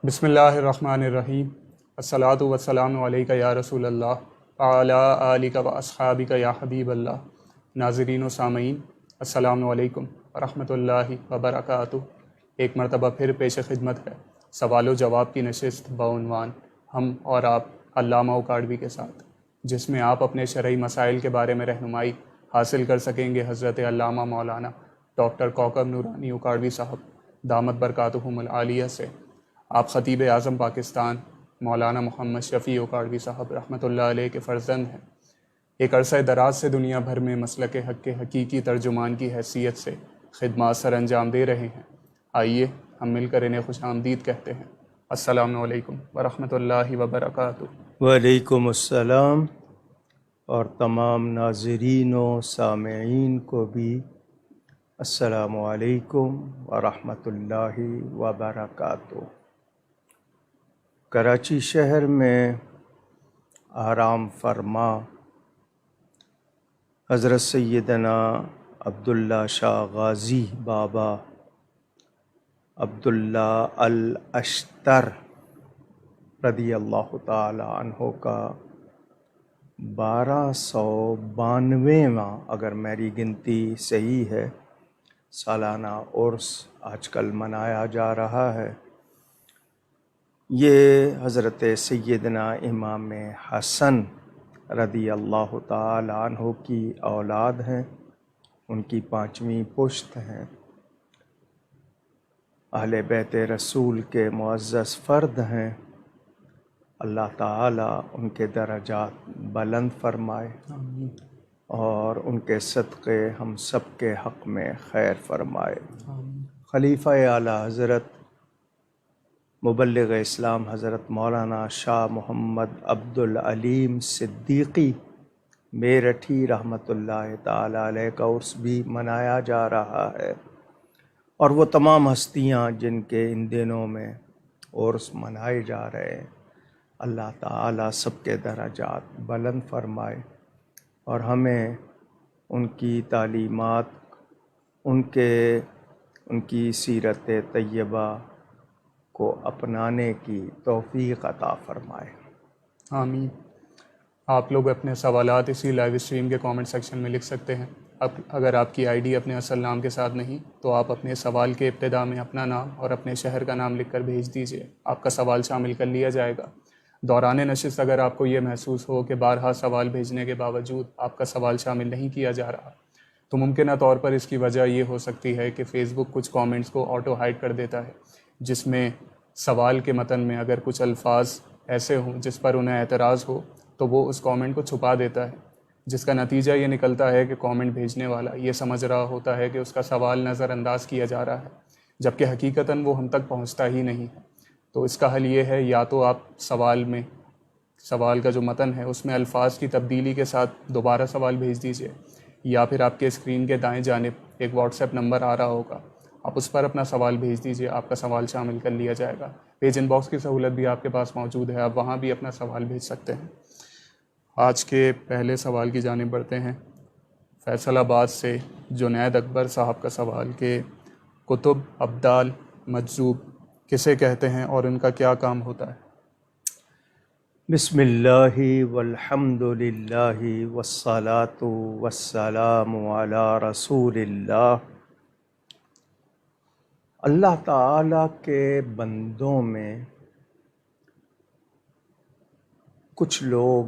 بسم اللہ الرحمن الرحیم۔ الصلاۃ والسلام علیک یا رسول اللہ وعلی آلک و اصحابک یا حبیب اللہ۔ ناظرین و سامعین، السلام علیکم ورحمۃ اللہ وبرکاتہ۔ ایک مرتبہ پھر پیش خدمت ہے سوال و جواب کی نشست بعنوان ہم اور آپ علامہ اکاڑوی کے ساتھ، جس میں آپ اپنے شرعی مسائل کے بارے میں رہنمائی حاصل کر سکیں گے حضرت علامہ مولانا ڈاکٹر کوکب نورانی اکاڑوی صاحب دامت برکاتہم العالیہ سے۔ آپ خطیب اعظم پاکستان مولانا محمد شفیع اکاڑوی صاحب رحمۃ اللہ علیہ کے فرزند ہیں۔ ایک عرصہ دراز سے دنیا بھر میں مسلک حق کے حقیقی ترجمان کی حیثیت سے خدمات سر انجام دے رہے ہیں۔ آئیے ہم مل کر انہیں خوش آمدید کہتے ہیں۔ السلام علیکم ورحمۃ اللہ وبرکاتہ۔ وعلیکم السلام، اور تمام ناظرین و سامعین کو بھی السلام علیکم ورحمۃ اللہ وبرکاتہ۔ کراچی شہر میں آرام فرما حضرت سیدنا عبداللہ شاہ غازی بابا عبداللہ الاشتر رضی اللہ تعالی عنہ کا 1292واں، اگر میری گنتی صحیح ہے، سالانہ عرس آج کل منایا جا رہا ہے۔ یہ حضرت سیدنا امام حسن رضی اللہ تعالی عنہ کی اولاد ہیں، ان کی 5ویں پشت ہیں، اہل بیت رسول کے معزز فرد ہیں۔ اللہ تعالیٰ ان کے درجات بلند فرمائے اور ان کے صدقے ہم سب کے حق میں خیر فرمائے۔ خلیفہ اعلیٰ حضرت مبلغ اسلام حضرت مولانا شاہ محمد عبدالعلیم صدیقی میرٹھی رحمۃ اللہ تعالی علیہ کا عرس بھی منایا جا رہا ہے، اور وہ تمام ہستیاں جن کے ان دنوں میں عرس منائے جا رہے ہیں، اللہ تعالیٰ سب کے درجات بلند فرمائے اور ہمیں ان کی تعلیمات، ان کی سیرت طیبہ کو اپنانے کی توفیق عطا فرمائے۔ آمین۔ آپ لوگ اپنے سوالات اسی لائیو اسٹریم کے کامنٹ سیکشن میں لکھ سکتے ہیں۔ اگر آپ کی آئی ڈی اپنے اصل نام کے ساتھ نہیں تو آپ اپنے سوال کے ابتدا میں اپنا نام اور اپنے شہر کا نام لکھ کر بھیج دیجیے، آپ کا سوال شامل کر لیا جائے گا۔ دوران نشست اگر آپ کو یہ محسوس ہو کہ بارہا سوال بھیجنے کے باوجود آپ کا سوال شامل نہیں کیا جا رہا، تو ممکنہ طور پر اس کی وجہ یہ ہو سکتی ہے کہ فیس بک کچھ کامنٹس کو آٹو ہائڈ کر دیتا ہے، جس میں سوال کے متن میں اگر کچھ الفاظ ایسے ہوں جس پر انہیں اعتراض ہو تو وہ اس کامنٹ کو چھپا دیتا ہے، جس کا نتیجہ یہ نکلتا ہے کہ کامنٹ بھیجنے والا یہ سمجھ رہا ہوتا ہے کہ اس کا سوال نظر انداز کیا جا رہا ہے، جبکہ حقیقتاً وہ ہم تک پہنچتا ہی نہیں ہے۔ تو اس کا حل یہ ہے، یا تو آپ سوال کا جو متن ہے اس میں الفاظ کی تبدیلی کے ساتھ دوبارہ سوال بھیج دیجیے، یا پھر آپ کے اسکرین کے دائیں جانب ایک واٹس ایپ نمبر آ رہا ہوگا، آپ اس پر اپنا سوال بھیج دیجیے، آپ کا سوال شامل کر لیا جائے گا۔ پیج ان باکس کی سہولت بھی آپ کے پاس موجود ہے، آپ وہاں بھی اپنا سوال بھیج سکتے ہیں۔ آج کے پہلے سوال کی جانب بڑھتے ہیں۔ فیصل آباد سے جنید اکبر صاحب کا سوال کہ کتب ابدال مجذوب کسے کہتے ہیں اور ان کا کیا کام ہوتا ہے؟ بسم اللہ والحمد للہ والصلاة والسلام علی رسول اللہ۔ اللہ تعالیٰ کے بندوں میں کچھ لوگ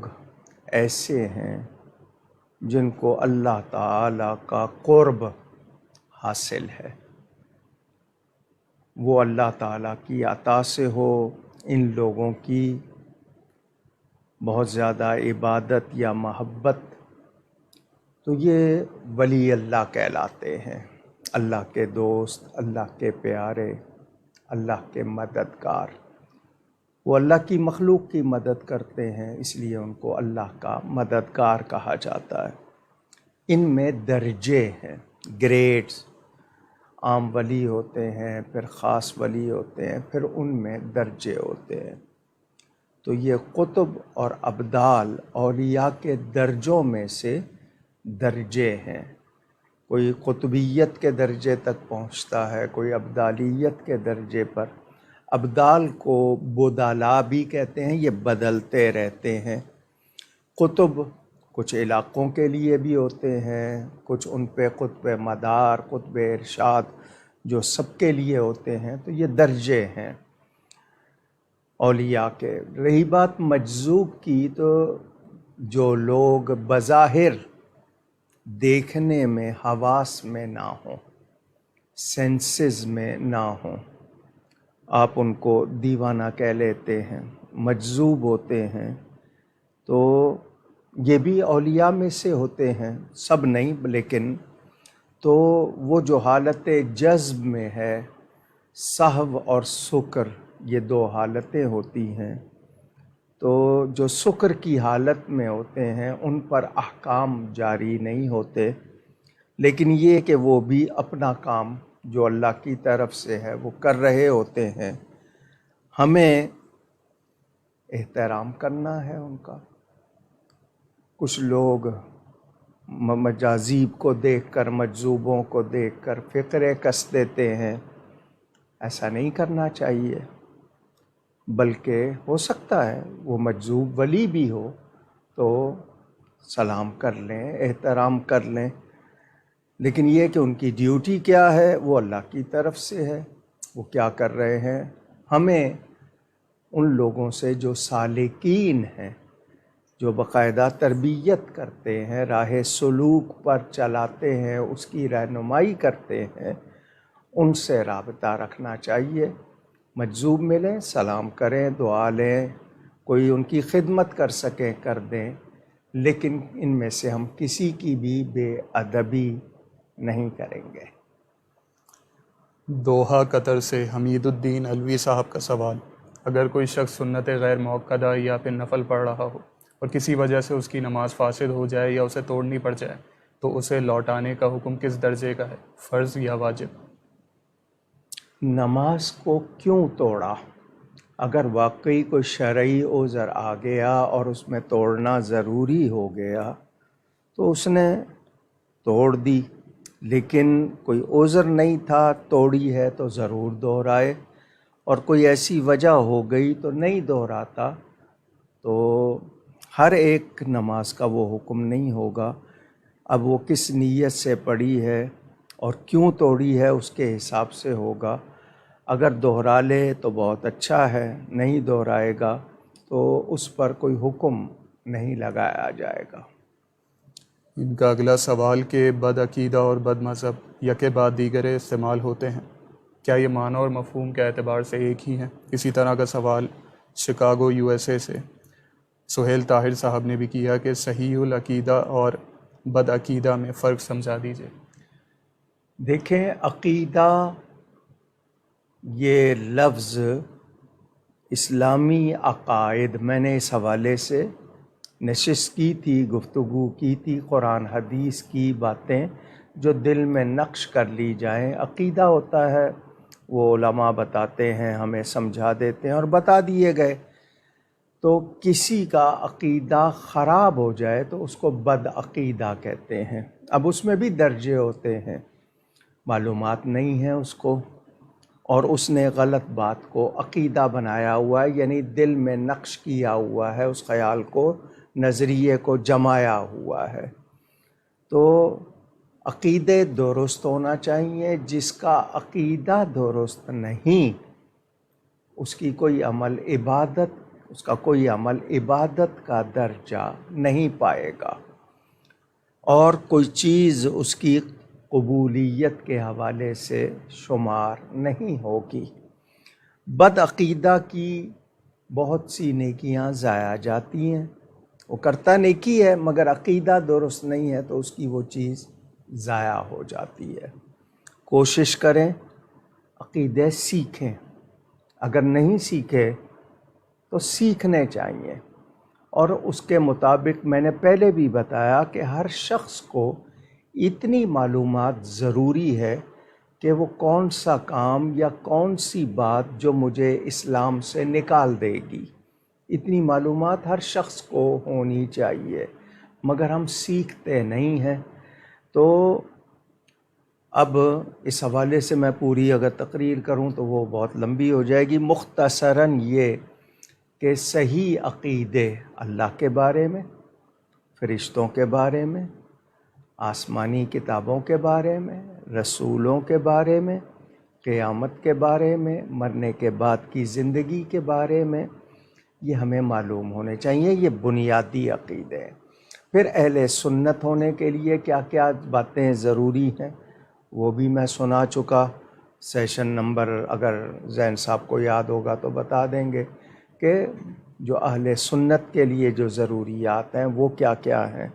ایسے ہیں جن کو اللہ تعالیٰ کا قرب حاصل ہے، وہ اللہ تعالیٰ کی عطا سے ہو، ان لوگوں کی بہت زیادہ عبادت یا محبت، تو یہ ولی اللہ کہلاتے ہیں، اللہ کے دوست، اللہ کے پیارے، اللہ کے مددگار۔ وہ اللہ کی مخلوق کی مدد کرتے ہیں، اس لیے ان کو اللہ کا مددگار کہا جاتا ہے۔ ان میں درجے ہیں، گریڈز، عام ولی ہوتے ہیں، پھر خاص ولی ہوتے ہیں، پھر ان میں درجے ہوتے ہیں۔ تو یہ قطب اور ابدال اولیاء کے درجوں میں سے درجے ہیں، کوئی قطبیت کے درجے تک پہنچتا ہے، کوئی ابدالیت کے درجے پر ابدال کو بدلا بھی کہتے ہیں، یہ بدلتے رہتے ہیں۔ قطب کچھ علاقوں کے لیے بھی ہوتے ہیں، کچھ ان پہ قطب مدار، قطب ارشاد جو سب کے لیے ہوتے ہیں، تو یہ درجے ہیں اولیاء کے۔ رہی بات مجذوب کی، تو جو لوگ بظاہر دیکھنے میں حواس میں نہ ہوں، سینسز میں نہ ہوں، آپ ان کو دیوانہ کہہ لیتے ہیں، مجذوب ہوتے ہیں، تو یہ بھی اولیاء میں سے ہوتے ہیں، سب نہیں لیکن۔ تو وہ جو حالت جذب میں ہے، سہو اور سکر، یہ دو حالتیں ہوتی ہیں۔ تو جو سکر کی حالت میں ہوتے ہیں ان پر احکام جاری نہیں ہوتے، لیکن یہ کہ وہ بھی اپنا کام جو اللہ کی طرف سے ہے وہ کر رہے ہوتے ہیں، ہمیں احترام کرنا ہے ان کا۔ کچھ لوگ مجاذیب کو دیکھ کر، مجذوبوں کو دیکھ کر فقرے کس دیتے ہیں، ایسا نہیں کرنا چاہیے، بلکہ ہو سکتا ہے وہ مجذوب ولی بھی ہو تو سلام کر لیں، احترام کر لیں، لیکن یہ کہ ان کی ڈیوٹی کیا ہے وہ اللہ کی طرف سے ہے، وہ کیا کر رہے ہیں۔ ہمیں ان لوگوں سے جو سالکین ہیں، جو باقاعدہ تربیت کرتے ہیں، راہ سلوک پر چلاتے ہیں، اس کی رہنمائی کرتے ہیں، ان سے رابطہ رکھنا چاہیے۔ مجذوب ملیں، سلام کریں، دعا لیں، کوئی ان کی خدمت کر سکیں کر دیں، لیکن ان میں سے ہم کسی کی بھی بے ادبی نہیں کریں گے۔ دوحہ قطر سے حمید الدین علوی صاحب کا سوال: اگر کوئی شخص سنت غیر موقدہ یا پھر نفل پڑھ رہا ہو اور کسی وجہ سے اس کی نماز فاسد ہو جائے یا اسے توڑنی پڑ جائے تو اسے لوٹانے کا حکم کس درجے کا ہے، فرض یا واجب؟ نماز کو کیوں توڑا؟ اگر واقعی کوئی شرعی عذر آ گیا اور اس میں توڑنا ضروری ہو گیا تو اس نے توڑ دی، لیکن کوئی عذر نہیں تھا، توڑی ہے تو ضرور دہرائے، اور کوئی ایسی وجہ ہو گئی تو نہیں دہراتا۔ تو ہر ایک نماز کا وہ حکم نہیں ہوگا، اب وہ کس نیت سے پڑھی ہے اور کیوں توڑی ہے اس کے حساب سے ہوگا۔ اگر دہرا لے تو بہت اچھا ہے، نہیں دہرائے گا تو اس پر کوئی حکم نہیں لگایا جائے گا۔ ان کا اگلا سوال کہ بد عقیدہ اور بد مذہب یکے بعد دیگرے استعمال ہوتے ہیں، کیا یہ معنی اور مفہوم کے اعتبار سے ایک ہی ہیں؟ اسی طرح کا سوال شکاگو USA سے سہیل طاہر صاحب نے بھی کیا کہ صحیح العقیدہ اور بد عقیدہ میں فرق سمجھا دیجیے۔ دیکھیں، عقیدہ یہ لفظ اسلامی عقائد، میں نے اس حوالے سے نشست کی تھی، گفتگو کی تھی، قرآن حدیث کی باتیں جو دل میں نقش کر لی جائیں۔ عقیدہ ہوتا ہے، وہ علماء بتاتے ہیں، ہمیں سمجھا دیتے ہیں اور بتا دیے گئے۔ تو کسی کا عقیدہ خراب ہو جائے تو اس کو بد عقیدہ کہتے ہیں۔ اب اس میں بھی درجے ہوتے ہیں، معلومات نہیں ہے اس کو، اور اس نے غلط بات کو عقیدہ بنایا ہوا ہے، یعنی دل میں نقش کیا ہوا ہے، اس خیال کو، نظریے کو جمایا ہوا ہے۔ تو عقیدے درست ہونا چاہیے، جس کا عقیدہ درست نہیں اس کی کوئی عمل عبادت، اس کا کوئی عمل عبادت کا درجہ نہیں پائے گا، اور کوئی چیز اس کی قبولیت کے حوالے سے شمار نہیں ہوگی۔ بد عقیدہ کی بہت سی نیکیاں ضائع جاتی ہیں، وہ کرتا نیکی ہے مگر عقیدہ درست نہیں ہے تو اس کی وہ چیز ضائع ہو جاتی ہے۔ کوشش کریں عقیدے سیکھیں، اگر نہیں سیکھے تو سیکھنے چاہیے، اور اس کے مطابق میں نے پہلے بھی بتایا کہ ہر شخص کو اتنی معلومات ضروری ہے کہ وہ کون سا کام یا کون سی بات جو مجھے اسلام سے نکال دے گی، اتنی معلومات ہر شخص کو ہونی چاہیے، مگر ہم سیکھتے نہیں ہیں۔ تو اب اس حوالے سے میں پوری اگر تقریر کروں تو وہ بہت لمبی ہو جائے گی. مختصراً یہ کہ صحیح عقیدے اللہ کے بارے میں، فرشتوں کے بارے میں، آسمانی کتابوں کے بارے میں، رسولوں کے بارے میں، قیامت کے بارے میں، مرنے کے بعد کی زندگی کے بارے میں، یہ ہمیں معلوم ہونے چاہیے. یہ بنیادی عقیدے ہیں. پھر اہل سنت ہونے کے لیے کیا کیا باتیں ضروری ہیں وہ بھی میں سنا چکا. سیشن نمبر اگر زین صاحب کو یاد ہوگا تو بتا دیں گے کہ جو اہل سنت کے لیے جو ضروریات ہیں وہ کیا کیا ہیں،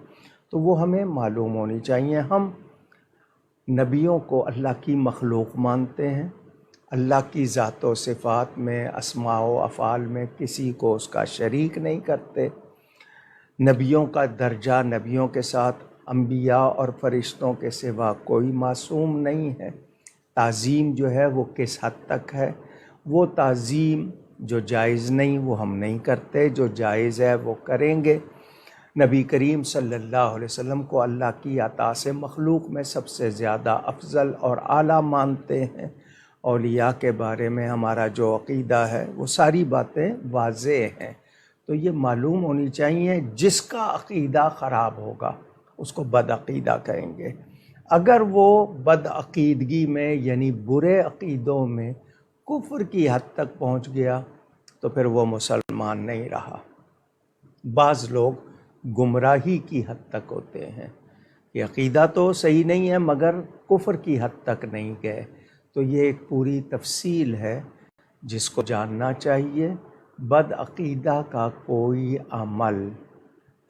تو وہ ہمیں معلوم ہونی چاہیے. ہم نبیوں کو اللہ کی مخلوق مانتے ہیں. اللہ کی ذات و صفات میں، اسماء و افعال میں کسی کو اس کا شریک نہیں کرتے. نبیوں کا درجہ، نبیوں کے ساتھ انبیاء اور فرشتوں کے سوا کوئی معصوم نہیں ہے. تعظیم جو ہے وہ کس حد تک ہے؟ وہ تعظیم جو جائز نہیں وہ ہم نہیں کرتے، جو جائز ہے وہ کریں گے. نبی کریم صلی اللہ علیہ وسلم کو اللہ کی عطا سے مخلوق میں سب سے زیادہ افضل اور اعلیٰ مانتے ہیں. اولیاء کے بارے میں ہمارا جو عقیدہ ہے وہ ساری باتیں واضح ہیں. تو یہ معلوم ہونی چاہیے. جس کا عقیدہ خراب ہوگا اس کو بد عقیدہ کہیں گے. اگر وہ بد عقیدگی میں یعنی برے عقیدوں میں کفر کی حد تک پہنچ گیا تو پھر وہ مسلمان نہیں رہا. بعض لوگ گمراہی کی حد تک ہوتے ہیں کہ عقیدہ تو صحیح نہیں ہے مگر کفر کی حد تک نہیں گئے. تو یہ ایک پوری تفصیل ہے جس کو جاننا چاہیے. بد عقیدہ کا کوئی عمل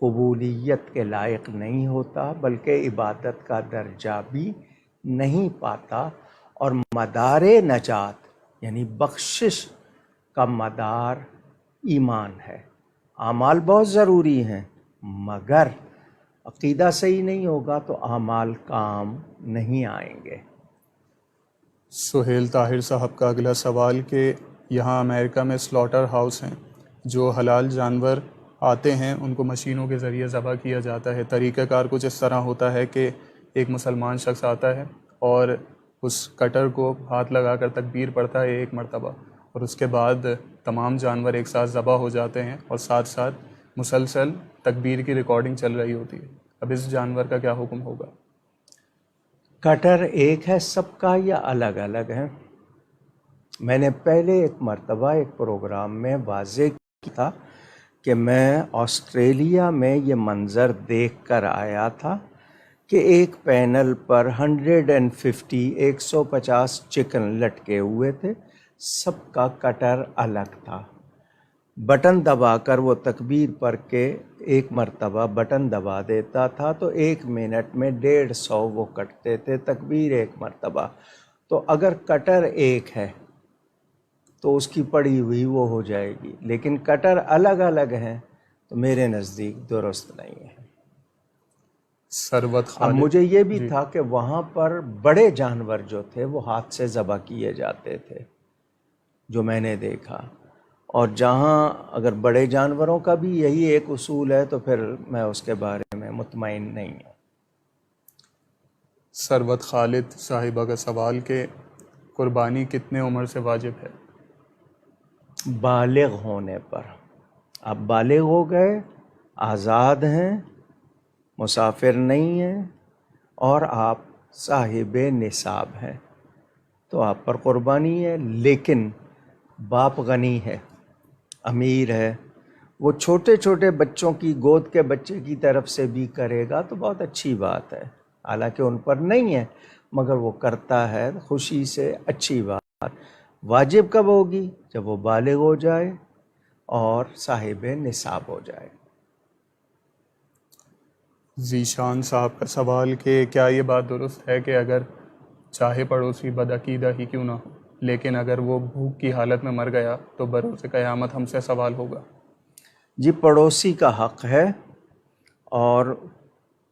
قبولیت کے لائق نہیں ہوتا بلکہ عبادت کا درجہ بھی نہیں پاتا. اور مدار نجات یعنی بخشش کا مدار ایمان ہے. اعمال بہت ضروری ہیں مگر عقیدہ صحیح نہیں ہوگا تو اعمال کام نہیں آئیں گے. سہیل طاہر صاحب کا اگلا سوال کہ یہاں امریکہ میں سلاٹر ہاؤس ہیں، جو حلال جانور آتے ہیں ان کو مشینوں کے ذریعے ذبح کیا جاتا ہے. طریقہ کار کچھ اس طرح ہوتا ہے کہ ایک مسلمان شخص آتا ہے اور اس کٹر کو ہاتھ لگا کر تکبیر پڑھتا ہے ایک مرتبہ، اور اس کے بعد تمام جانور ایک ساتھ ذبح ہو جاتے ہیں اور ساتھ ساتھ مسلسل تکبیر کی ریکارڈنگ چل رہی ہوتی ہے. اب اس جانور کا کیا حکم ہوگا؟ کٹر ایک ہے سب کا یا الگ الگ ہے؟ میں نے پہلے ایک مرتبہ ایک پروگرام میں واضح کیا تھا کہ میں آسٹریلیا میں یہ منظر دیکھ کر آیا تھا کہ ایک پینل پر 150 چکن لٹکے ہوئے تھے. سب کا کٹر الگ تھا. بٹن دبا کر وہ تکبیر پڑھ کے ایک مرتبہ بٹن دبا دیتا تھا تو 1 منٹ میں 150 وہ کٹتے تھے تکبیر ایک مرتبہ. تو اگر کٹر ایک ہے تو اس کی پڑی ہوئی وہ ہو جائے گی، لیکن کٹر الگ الگ ہیں تو میرے نزدیک درست نہیں ہے. ثروت اب خالد مجھے یہ بھی جی. تھا کہ وہاں پر بڑے جانور جو تھے وہ ہاتھ سے ذبح کیے جاتے تھے جو میں نے دیکھا. اور جہاں اگر بڑے جانوروں کا بھی یہی ایک اصول ہے تو پھر میں اس کے بارے میں مطمئن نہیں ہوں. ثروت خالد صاحبہ کا سوال کہ قربانی کتنے عمر سے واجب ہے؟ بالغ ہونے پر. آپ بالغ ہو گئے، آزاد ہیں، مسافر نہیں ہیں اور آپ صاحب نصاب ہیں تو آپ پر قربانی ہے. لیکن باپ غنی ہے، امیر ہے، وہ چھوٹے چھوٹے بچوں کی گود کے بچے کی طرف سے بھی کرے گا تو بہت اچھی بات ہے. حالانکہ ان پر نہیں ہے مگر وہ کرتا ہے خوشی سے، اچھی بات. واجب کب ہوگی؟ جب وہ بالغ ہو جائے اور صاحب نصاب ہو جائے. ذیشان صاحب کا سوال کہ کیا یہ بات درست ہے کہ اگر چاہے پڑوسی بدعقیدہ ہی کیوں نہ ہو لیکن اگر وہ بھوک کی حالت میں مر گیا تو بروز قیامت ہم سے سوال ہوگا؟ جی پڑوسی کا حق ہے، اور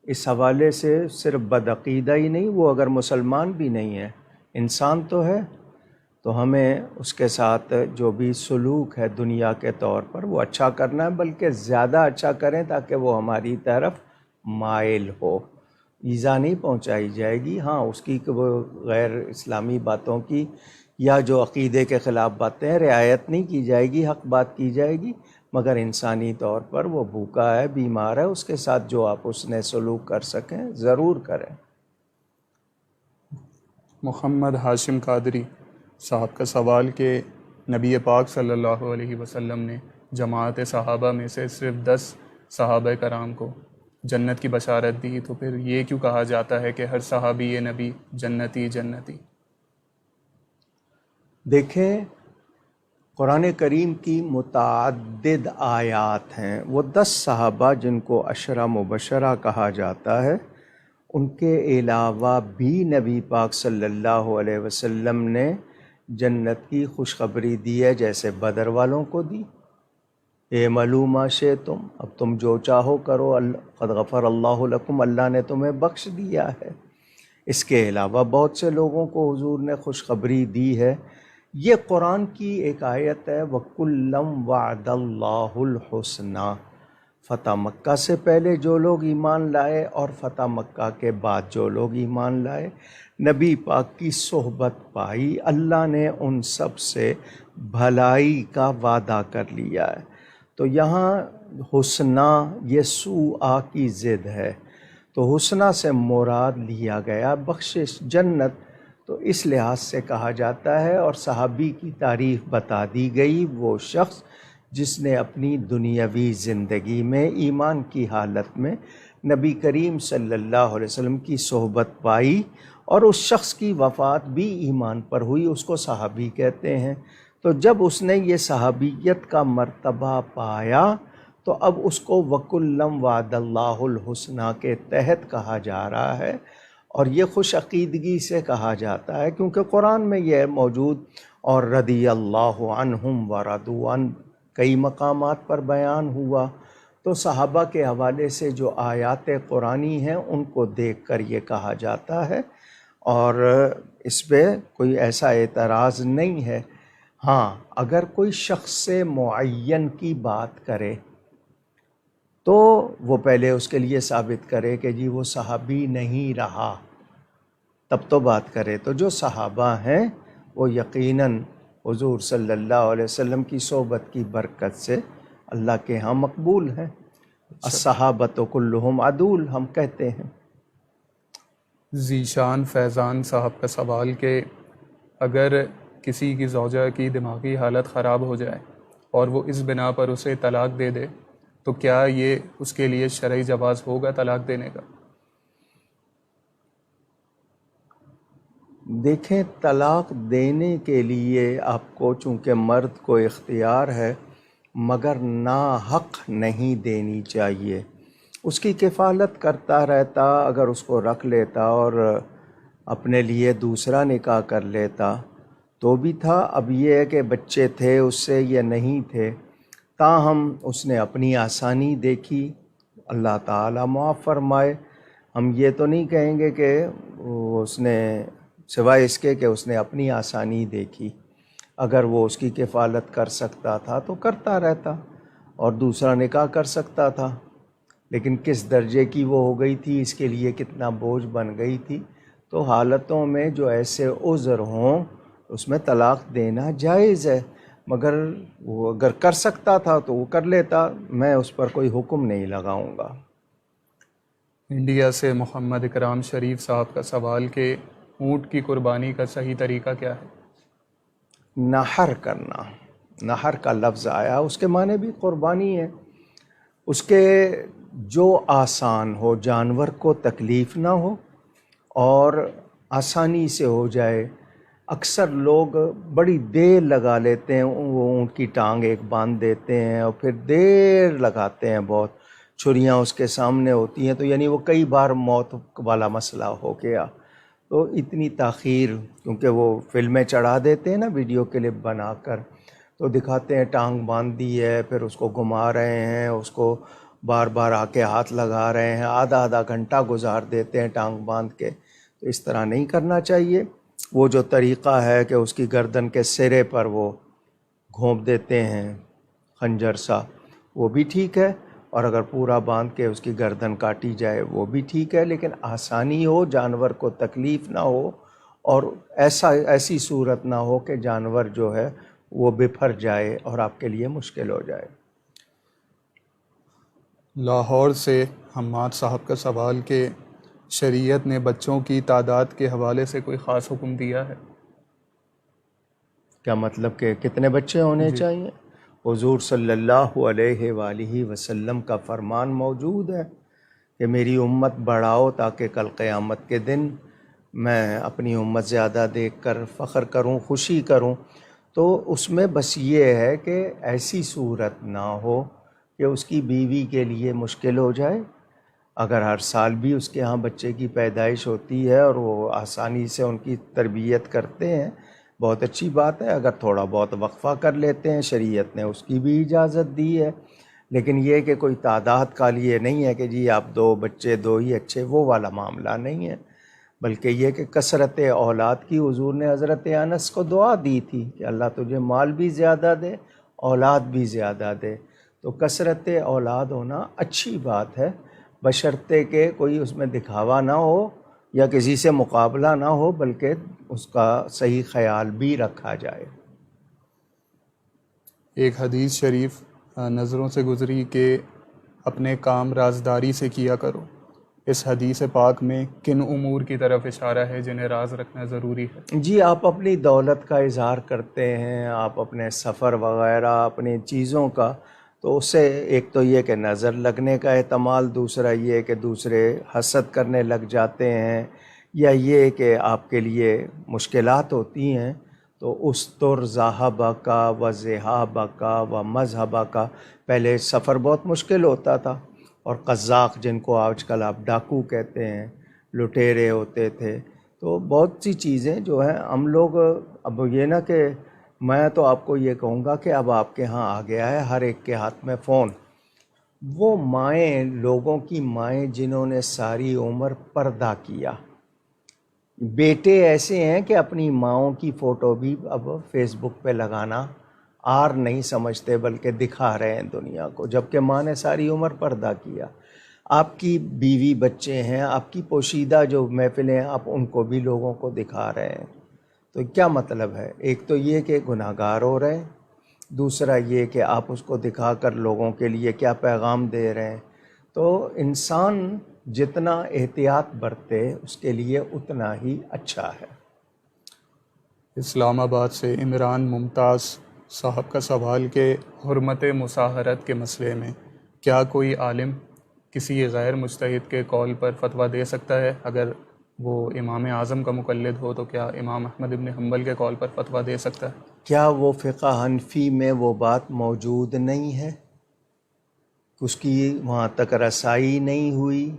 اس حوالے سے صرف بدعقیدہ ہی نہیں، وہ اگر مسلمان بھی نہیں ہے انسان تو ہے، تو ہمیں اس کے ساتھ جو بھی سلوک ہے دنیا کے طور پر وہ اچھا کرنا ہے، بلکہ زیادہ اچھا کریں تاکہ وہ ہماری طرف مائل ہو. ایذا نہیں پہنچائی جائے گی. ہاں اس کی وہ غیر اسلامی باتوں کی یا جو عقیدے کے خلاف باتیں ہیں رعایت نہیں کی جائے گی, حق بات کی جائے گی, مگر انسانی طور پر وہ بھوکا ہے, بیمار ہے, اس کے ساتھ جو آپ اس نے سلوک کر سکیں ضرور کریں. محمد ہاشم قادری صاحب کا سوال کہ نبی پاک صلی اللہ علیہ وسلم نے جماعت صحابہ میں سے صرف 10 صحابہ کرام کو جنت کی بشارت دی, تو پھر یہ کیوں کہا جاتا ہے کہ ہر صحابی نبی جنتی جنتی؟ دیکھیں قرآن کریم کی متعدد آیات ہیں. وہ 10 صحابہ جن کو عشرہ مبشرہ کہا جاتا ہے, ان کے علاوہ بھی نبی پاک صلی اللہ علیہ وسلم نے جنت کی خوشخبری دی ہے, جیسے بدر والوں کو دی. اعملوا ما شئتم, اب تم جو چاہو کرو, قد غفر اللہ لکم, اللہ نے تمہیں بخش دیا ہے. اس کے علاوہ بہت سے لوگوں کو حضور نے خوشخبری دی ہے. یہ قرآن کی ایک آیت ہے, وَكُلًّا وَعَدَ اللَّهُ الْحُسْنَى. فتح مکہ سے پہلے جو لوگ ایمان لائے اور فتح مکہ کے بعد جو لوگ ایمان لائے, نبی پاک کی صحبت پائی, اللہ نے ان سب سے بھلائی کا وعدہ کر لیا ہے. تو یہاں حسنہ یہ سوء کی ضد ہے, تو حسنہ سے مراد لیا گیا بخشش جنت. تو اس لحاظ سے کہا جاتا ہے, اور صحابی کی تعریف بتا دی گئی, وہ شخص جس نے اپنی دنیاوی زندگی میں ایمان کی حالت میں نبی کریم صلی اللہ علیہ وسلم کی صحبت پائی اور اس شخص کی وفات بھی ایمان پر ہوئی, اس کو صحابی کہتے ہیں. تو جب اس نے یہ صحابیت کا مرتبہ پایا تو اب اس کو وَكُلًّا وَعَدَ اللَّهُ الْحُسْنَى کے تحت کہا جا رہا ہے, اور یہ خوش عقیدگی سے کہا جاتا ہے کیونکہ قرآن میں یہ موجود, اور رضی اللہ عنہم ورضوا عنہ کئی مقامات پر بیان ہوا. تو صحابہ کے حوالے سے جو آیات قرآنی ہیں ان کو دیکھ کر یہ کہا جاتا ہے, اور اس پہ کوئی ایسا اعتراض نہیں ہے. ہاں اگر کوئی شخص سے معین کی بات کرے تو وہ پہلے اس کے لیے ثابت کرے کہ جی وہ صحابی نہیں رہا, تب تو بات کرے. تو جو صحابہ ہیں وہ یقیناً حضور صلی اللہ علیہ وسلم کی صحبت کی برکت سے اللہ کے ہاں مقبول ہیں. الصحابۃ کلہم عدول ہم کہتے ہیں. ذیشان فیضان صاحب کا سوال کہ اگر کسی کی زوجہ کی دماغی حالت خراب ہو جائے اور وہ اس بنا پر اسے طلاق دے دے, تو کیا یہ اس کے لیے شرعی جواز ہوگا طلاق دینے کا؟ دیکھیں طلاق دینے کے لیے آپ کو چونکہ مرد کو اختیار ہے, مگر ناحق نہیں دینی چاہیے. اس کی کفالت کرتا رہتا, اگر اس کو رکھ لیتا اور اپنے لیے دوسرا نکاح کر لیتا تو بھی تھا. اب یہ ہے کہ بچے تھے اس سے یا نہیں تھے, تاہم اس نے اپنی آسانی دیکھی, اللہ تعالیٰ معاف فرمائے. ہم یہ تو نہیں کہیں گے کہ اس نے سوائے اس کے کہ اس نے اپنی آسانی دیکھی. اگر وہ اس کی کفالت کر سکتا تھا تو کرتا رہتا اور دوسرا نکاح کر سکتا تھا, لیکن کس درجے کی وہ ہو گئی تھی, اس کے لیے کتنا بوجھ بن گئی تھی. تو حالتوں میں جو ایسے عذر ہوں اس میں طلاق دینا جائز ہے, مگر وہ اگر کر سکتا تھا تو وہ کر لیتا, میں اس پر کوئی حکم نہیں لگاؤں گا. انڈیا سے محمد اکرام شریف صاحب کا سوال کہ اونٹ کی قربانی کا صحیح طریقہ کیا ہے؟ نحر کرنا, نحر کا لفظ آیا, اس کے معنی بھی قربانی ہے. اس کے جو آسان ہو, جانور کو تکلیف نہ ہو اور آسانی سے ہو جائے. اکثر لوگ بڑی دیر لگا لیتے ہیں, وہ اونٹ کی ٹانگ ایک باندھ دیتے ہیں اور پھر دیر لگاتے ہیں, بہت چھریاں اس کے سامنے ہوتی ہیں, تو یعنی وہ کئی بار موت والا مسئلہ ہو گیا. تو اتنی تاخیر, کیونکہ وہ فلمیں چڑھا دیتے ہیں نا ویڈیو کلپ بنا کر, تو دکھاتے ہیں ٹانگ باندھ دی ہے, پھر اس کو گھما رہے ہیں, اس کو بار بار آ کے ہاتھ لگا رہے ہیں, آدھا آدھا گھنٹہ گزار دیتے ہیں ٹانگ باندھ کے. تو اس طرح نہیں کرنا چاہیے. وہ جو طریقہ ہے کہ اس کی گردن کے سرے پر وہ گھونپ دیتے ہیں خنجر سا, وہ بھی ٹھیک ہے. اور اگر پورا باندھ کے اس کی گردن کاٹی جائے وہ بھی ٹھیک ہے، لیکن آسانی ہو، جانور کو تکلیف نہ ہو، اور ایسی صورت نہ ہو کہ جانور جو ہے وہ بپھر جائے اور آپ کے لیے مشکل ہو جائے۔ لاہور سے حماد صاحب کا سوال کہ شریعت نے بچوں کی تعداد کے حوالے سے کوئی خاص حکم دیا ہے؟ کیا مطلب کہ کتنے بچے ہونے جی چاہیے؟ حضور صلی اللہ علیہ وآلہ وسلم کا فرمان موجود ہے کہ میری امت بڑھاؤ تاکہ کل قیامت کے دن میں اپنی امت زیادہ دیکھ کر فخر کروں، خوشی کروں۔ تو اس میں بس یہ ہے کہ ایسی صورت نہ ہو کہ اس کی بیوی کے لیے مشکل ہو جائے۔ اگر ہر سال بھی اس کے ہاں بچے کی پیدائش ہوتی ہے اور وہ آسانی سے ان کی تربیت کرتے ہیں، بہت اچھی بات ہے۔ اگر تھوڑا بہت وقفہ کر لیتے ہیں، شریعت نے اس کی بھی اجازت دی ہے، لیکن یہ کہ کوئی تعداد کا لیے نہیں ہے کہ جی آپ 2 بچے 2 ہی اچھے، وہ والا معاملہ نہیں ہے، بلکہ یہ کہ کثرت اولاد کی حضور نے حضرت انس کو دعا دی تھی کہ اللہ تجھے مال بھی زیادہ دے، اولاد بھی زیادہ دے۔ تو کثرت اولاد ہونا اچھی بات ہے، بشرطے کہ کوئی اس میں دکھاوا نہ ہو یا کسی سے مقابلہ نہ ہو، بلکہ اس کا صحیح خیال بھی رکھا جائے۔ ایک حدیث شریف نظروں سے گزری کہ اپنے کام رازداری سے کیا کرو، اس حدیث پاک میں کن امور کی طرف اشارہ ہے جنہیں راز رکھنا ضروری ہے؟ جی، آپ اپنی دولت کا اظہار کرتے ہیں، آپ اپنے سفر وغیرہ، اپنی چیزوں کا، تو اس سے ایک تو یہ کہ نظر لگنے کا احتمال، دوسرا یہ کہ دوسرے حسد کرنے لگ جاتے ہیں، یا یہ کہ آپ کے لیے مشکلات ہوتی ہیں۔ تو استر ذاہبہ کا و ذہابہ کا و مذہبہ کا، پہلے سفر بہت مشکل ہوتا تھا، اور قزاق جن کو آج کل آپ ڈاکو کہتے ہیں، لٹیرے ہوتے تھے، تو بہت سی چیزیں جو ہیں ہم لوگ، اب یہ نہ کہ میں تو آپ کو یہ کہوں گا کہ اب آپ کے ہاں آ گیا ہے ہر ایک کے ہاتھ میں فون۔ وہ مائیں، لوگوں کی مائیں جنہوں نے ساری عمر پردہ کیا، بیٹے ایسے ہیں کہ اپنی ماؤں کی فوٹو بھی اب فیس بک پہ لگانا آر نہیں سمجھتے، بلکہ دکھا رہے ہیں دنیا کو، جبکہ ماں نے ساری عمر پردہ کیا۔ آپ کی بیوی بچے ہیں، آپ کی پوشیدہ جو محفلیں ہیں، آپ ان کو بھی لوگوں کو دکھا رہے ہیں۔ تو کیا مطلب ہے؟ ایک تو یہ کہ گناہ گار ہو رہے ہیں، دوسرا یہ کہ آپ اس کو دکھا کر لوگوں کے لیے کیا پیغام دے رہے ہیں۔ تو انسان جتنا احتیاط برتے اس کے لیے اتنا ہی اچھا ہے۔ اسلام آباد سے عمران ممتاز صاحب کا سوال کہ حرمت مصاہرت کے مسئلے میں کیا کوئی عالم کسی غیر مجتہد کے قول پر فتویٰ دے سکتا ہے؟ اگر وہ امام اعظم کا مقلد ہو تو کیا امام احمد ابن حنبل کے قول پر فتویٰ دے سکتا ہے؟ کیا وہ فقہ حنفی میں وہ بات موجود نہیں ہے؟ اس کی وہاں تک رسائی نہیں ہوئی،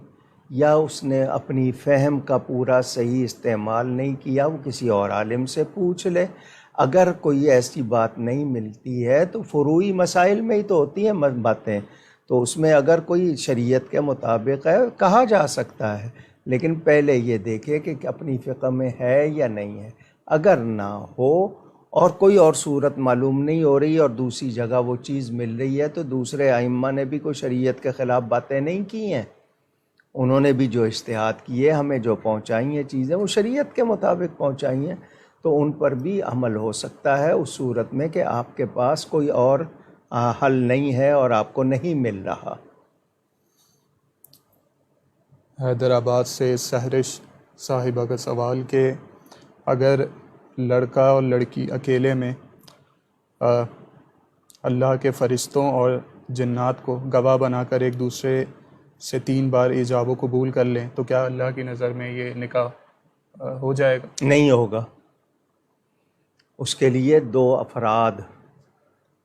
یا اس نے اپنی فہم کا پورا صحیح استعمال نہیں کیا؟ وہ کسی اور عالم سے پوچھ لے۔ اگر کوئی ایسی بات نہیں ملتی ہے تو فروعی مسائل میں ہی تو ہوتی ہیں باتیں، تو اس میں اگر کوئی شریعت کے مطابق ہے کہا جا سکتا ہے، لیکن پہلے یہ دیکھے کہ اپنی فقہ میں ہے یا نہیں ہے۔ اگر نہ ہو اور کوئی اور صورت معلوم نہیں ہو رہی اور دوسری جگہ وہ چیز مل رہی ہے، تو دوسرے ائمہ نے بھی کوئی شریعت کے خلاف باتیں نہیں کی ہیں، انہوں نے بھی جو اجتہاد کیے، ہمیں جو پہنچائی ہیں چیزیں وہ شریعت کے مطابق پہنچائی ہیں، تو ان پر بھی عمل ہو سکتا ہے اس صورت میں کہ آپ کے پاس کوئی اور حل نہیں ہے اور آپ کو نہیں مل رہا۔ حیدرآباد سے سہرش صاحبہ کا سوال کہ اگر لڑکا اور لڑکی اکیلے میں اللہ کے فرشتوں اور جنات کو گواہ بنا کر ایک دوسرے سے 3 بار ایجاب و قبول کر لیں تو کیا اللہ کی نظر میں یہ نکاح ہو جائے گا؟ نہیں ہوگا، اس کے لیے 2 افراد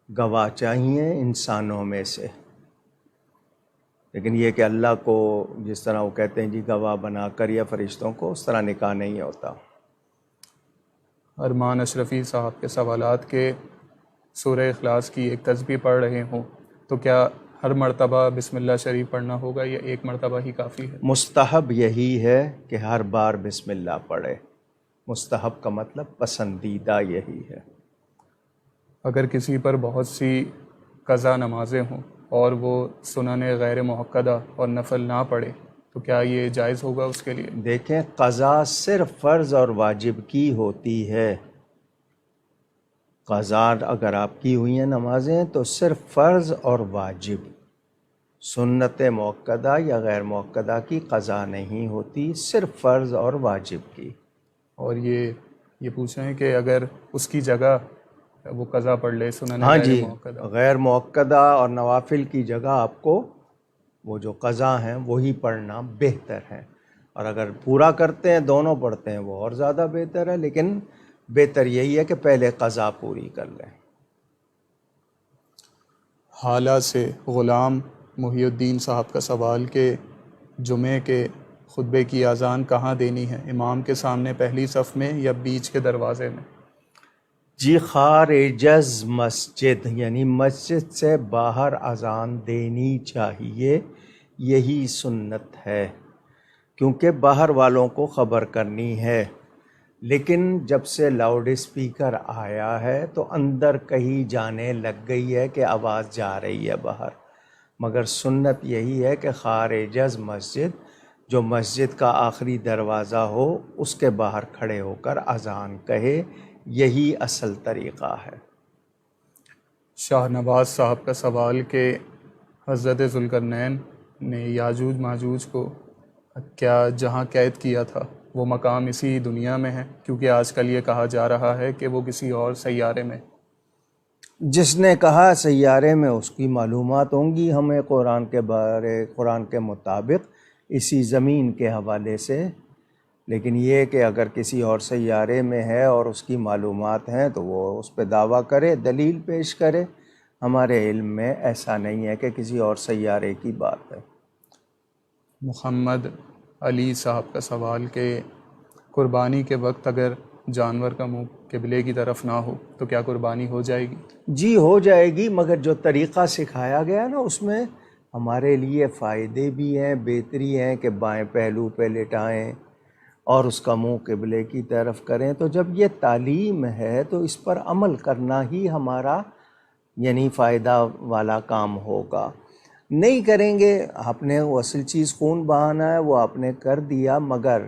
گواہ چاہیے انسانوں میں سے، لیکن یہ کہ اللہ کو جس طرح وہ کہتے ہیں جی گواہ بنا کر یا فرشتوں کو، اس طرح نکاح نہیں ہوتا۔ ارمان اشرفی صاحب کے سوالات کے سورہ اخلاص کی ایک تسبیح پڑھ رہے ہوں تو کیا ہر مرتبہ بسم اللہ شریف پڑھنا ہوگا یا ایک مرتبہ ہی کافی ہے؟ مستحب یہی ہے کہ ہر بار بسم اللہ پڑھے، مستحب کا مطلب پسندیدہ یہی ہے۔ اگر کسی پر بہت سی قضا نمازیں ہوں اور وہ سنن غیر مؤکدہ اور نفل نہ پڑھے تو کیا یہ جائز ہوگا اس کے لیے؟ دیکھیں، قضا صرف فرض اور واجب کی ہوتی ہے۔ قضا اگر آپ کی ہوئی ہیں نمازیں تو صرف فرض اور واجب، سنت مؤکدہ یا غیر مؤکدہ کی قضا نہیں ہوتی، صرف فرض اور واجب کی۔ اور یہ پوچھ رہے ہیں کہ اگر اس کی جگہ وہ قضا پڑھ لے سنن ہاں غیر جی، مؤکدہ؟ غیر مؤکدہ اور نوافل کی جگہ آپ کو وہ جو قضا ہیں وہی پڑھنا بہتر ہے، اور اگر پورا کرتے ہیں دونوں پڑھتے ہیں وہ اور زیادہ بہتر ہے، لیکن بہتر یہی ہے کہ پہلے قضا پوری کر لیں۔ حالہ سے غلام محی الدین صاحب کا سوال کہ جمعے کے خطبے کی اذان کہاں دینی ہے، امام کے سامنے پہلی صف میں یا بیچ کے دروازے میں؟ جی، خارجز مسجد یعنی مسجد سے باہر اذان دینی چاہیے، یہی سنت ہے، کیونکہ باہر والوں کو خبر کرنی ہے۔ لیکن جب سے لاؤڈ اسپیکر آیا ہے تو اندر کہیں جانے لگ گئی ہے کہ آواز جا رہی ہے باہر، مگر سنت یہی ہے کہ خارجز مسجد، جو مسجد کا آخری دروازہ ہو اس کے باہر کھڑے ہو کر اذان کہے، یہی اصل طریقہ ہے۔ شاہ نواز صاحب کا سوال کہ حضرت ذوالقرنین نے یاجوج ماجوج کو کیا جہاں قید کیا تھا وہ مقام اسی دنیا میں ہے، کیونکہ آج کل یہ کہا جا رہا ہے کہ وہ کسی اور سیارے میں۔ جس نے کہا سیارے میں اس کی معلومات ہوں گی ہمیں قرآن کے مطابق اسی زمین کے حوالے سے، لیکن یہ کہ اگر کسی اور سیارے میں ہے اور اس کی معلومات ہیں تو وہ اس پہ دعویٰ کرے، دلیل پیش کرے۔ ہمارے علم میں ایسا نہیں ہے کہ کسی اور سیارے کی بات ہے۔ محمد علی صاحب کا سوال کہ قربانی کے وقت اگر جانور کا منہ قبلے کی طرف نہ ہو تو کیا قربانی ہو جائے گی؟ جی ہو جائے گی، مگر جو طریقہ سکھایا گیا نا اس میں ہمارے لیے فائدے بھی ہیں، بہتری ہیں کہ بائیں پہلو پہ لٹائیں اور اس کا منہ قبلے کی طرف کریں۔ تو جب یہ تعلیم ہے تو اس پر عمل کرنا ہی ہمارا یعنی فائدہ والا کام ہوگا۔ نہیں کریں گے، آپ نے وہ اصل چیز خون بہانا ہے وہ آپ نے کر دیا، مگر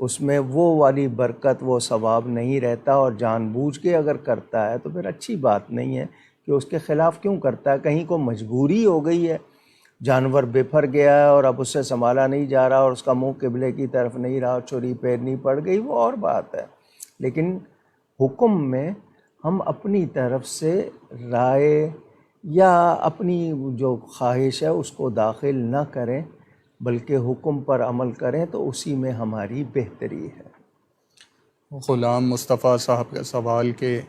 اس میں وہ والی برکت وہ ثواب نہیں رہتا، اور جان بوجھ کے اگر کرتا ہے تو پھر اچھی بات نہیں ہے کہ اس کے خلاف کیوں کرتا ہے۔ کہیں کو مجبوری ہو گئی ہے، جانور بپھر گیا ہے اور اب اس سے سنبھالا نہیں جا رہا اور اس کا منہ قبلے کی طرف نہیں رہا، چھری پھیرنی پڑ گئی، وہ اور بات ہے۔ لیکن حکم میں ہم اپنی طرف سے رائے یا اپنی جو خواہش ہے اس کو داخل نہ کریں، بلکہ حکم پر عمل کریں تو اسی میں ہماری بہتری ہے۔ غلام مصطفیٰ صاحب کا سوال کہ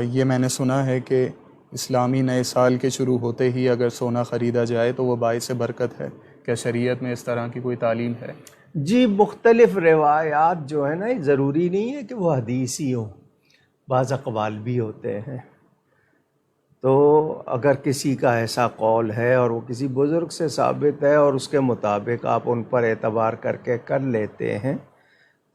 یہ میں نے سنا ہے کہ اسلامی نئے سال کے شروع ہوتے ہی اگر سونا خریدا جائے تو وہ باعث برکت ہے، کیا شریعت میں اس طرح کی کوئی تعلیم ہے؟ جی، مختلف روایات جو ہیں نا، ضروری نہیں ہے کہ وہ حدیثی ہوں، بعض اقوال بھی ہوتے ہیں۔ تو اگر کسی کا ایسا قول ہے اور وہ کسی بزرگ سے ثابت ہے اور اس کے مطابق آپ ان پر اعتبار کر کے کر لیتے ہیں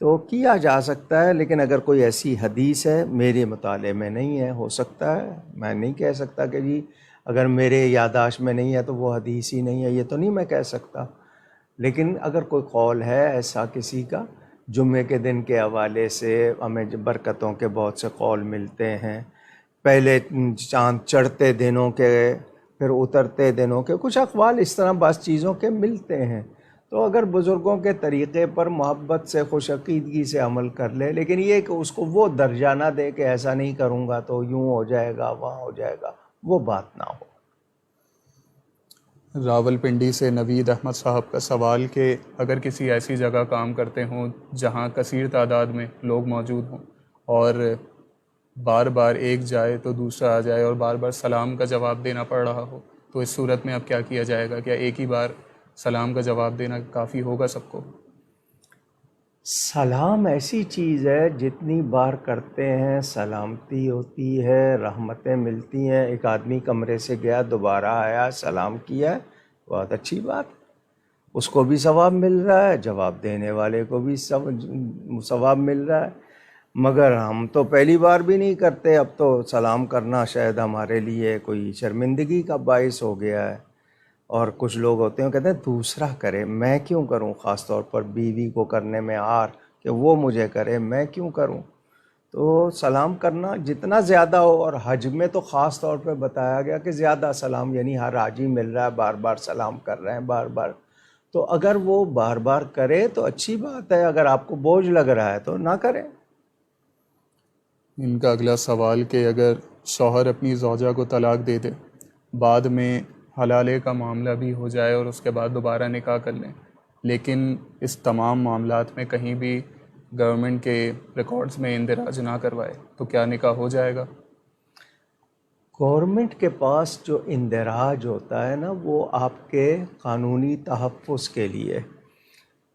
تو کیا جا سکتا ہے، لیکن اگر کوئی ایسی حدیث ہے، میرے مطالعے میں نہیں ہے، ہو سکتا ہے، میں نہیں کہہ سکتا کہ جی اگر میرے یادداشت میں نہیں ہے تو وہ حدیث ہی نہیں ہے، یہ تو نہیں میں کہہ سکتا، لیکن اگر کوئی قول ہے ایسا کسی کا، جمعے کے دن کے حوالے سے ہمیں برکتوں کے بہت سے قول ملتے ہیں، پہلے چاند چڑھتے دنوں کے، پھر اترتے دنوں کے، کچھ اقوال اس طرح بعض چیزوں کے ملتے ہیں، تو اگر بزرگوں کے طریقے پر محبت سے، خوش عقیدگی سے عمل کر لے، لیکن یہ کہ اس کو وہ درجہ نہ دے کہ ایسا نہیں کروں گا تو یوں ہو جائے گا، وہاں ہو جائے گا، وہ بات نہ ہو۔ راول پنڈی سے نوید احمد صاحب کا سوال کہ اگر کسی ایسی جگہ کام کرتے ہوں جہاں کثیر تعداد میں لوگ موجود ہوں اور بار بار ایک جائے تو دوسرا آ جائے اور بار بار سلام کا جواب دینا پڑ رہا ہو، تو اس صورت میں اب کیا کیا جائے گا؟ کیا ایک ہی بار سلام کا جواب دینا کافی ہوگا سب کو؟ سلام ایسی چیز ہے جتنی بار کرتے ہیں سلامتی ہوتی ہے، رحمتیں ملتی ہیں۔ ایک آدمی کمرے سے گیا، دوبارہ آیا، سلام کیا، بہت اچھی بات، اس کو بھی ثواب مل رہا ہے، جواب دینے والے کو بھی ثواب مل رہا ہے۔ مگر ہم تو پہلی بار بھی نہیں کرتے، اب تو سلام کرنا شاید ہمارے لیے کوئی شرمندگی کا باعث ہو گیا ہے۔ اور کچھ لوگ ہوتے ہیں کہتے ہیں دوسرا کرے، میں کیوں کروں، خاص طور پر بیوی کو کرنے میں آر کہ وہ مجھے کرے، میں کیوں کروں۔ تو سلام کرنا جتنا زیادہ ہو، اور حج میں تو خاص طور پہ بتایا گیا کہ زیادہ سلام، یعنی ہر حاجی مل رہا ہے بار بار سلام کر رہے ہیں بار بار، تو اگر وہ بار بار کرے تو اچھی بات ہے، اگر آپ کو بوجھ لگ رہا ہے تو نہ کریں۔ ان کا اگلا سوال کہ اگر شوہر اپنی زوجہ کو طلاق دے دے، بعد میں حلالے کا معاملہ بھی ہو جائے اور اس کے بعد دوبارہ نکاح کر لیں، لیکن اس تمام معاملات میں کہیں بھی گورنمنٹ کے ریکارڈز میں اندراج نہ کروائے، تو کیا نکاح ہو جائے گا؟ گورنمنٹ کے پاس جو اندراج ہوتا ہے نا، وہ آپ کے قانونی تحفظ کے لیے،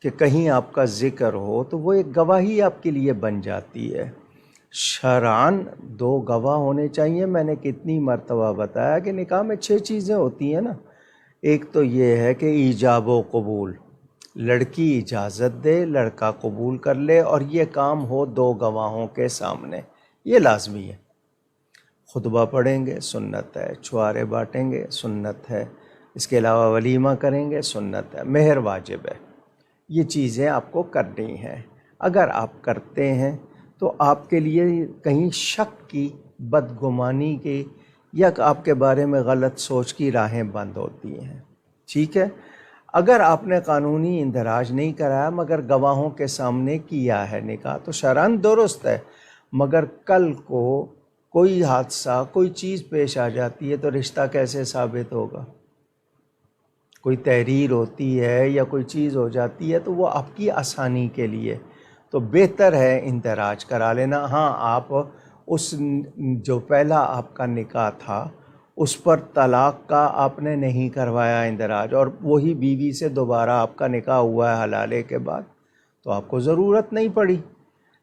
کہ کہیں آپ کا ذکر ہو تو وہ ایک گواہی آپ کے لیے بن جاتی ہے۔ شرعاً 2 گواہ ہونے چاہیے۔ میں نے کتنی مرتبہ بتایا کہ نکاح میں 6 چیزیں ہوتی ہیں نا۔ ایک تو یہ ہے کہ ایجاب و قبول، لڑکی اجازت دے، لڑکا قبول کر لے، اور یہ کام ہو 2 گواہوں کے سامنے، یہ لازمی ہے۔ خطبہ پڑھیں گے، سنت ہے، چھوارے بانٹیں گے، سنت ہے، اس کے علاوہ ولیمہ کریں گے، سنت ہے، مہر واجب ہے۔ یہ چیزیں آپ کو کرنی ہیں۔ اگر آپ کرتے ہیں تو آپ کے لیے کہیں شک کی، بدگمانی کی، یا آپ کے بارے میں غلط سوچ کی راہیں بند ہوتی ہیں، ٹھیک ہے۔ اگر آپ نے قانونی اندراج نہیں کرایا مگر گواہوں کے سامنے کیا ہے نکاح، تو شرعاً درست ہے، مگر کل کو کوئی حادثہ، کوئی چیز پیش آ جاتی ہے تو رشتہ کیسے ثابت ہوگا؟ کوئی تحریر ہوتی ہے یا کوئی چیز ہو جاتی ہے تو وہ آپ کی آسانی کے لیے، تو بہتر ہے اندراج کرا لینا۔ ہاں، آپ اس جو پہلا آپ کا نکاح تھا اس پر طلاق کا آپ نے نہیں کروایا اندراج، اور وہی بیوی سے دوبارہ آپ کا نکاح ہوا ہے حلالے کے بعد، تو آپ کو ضرورت نہیں پڑی،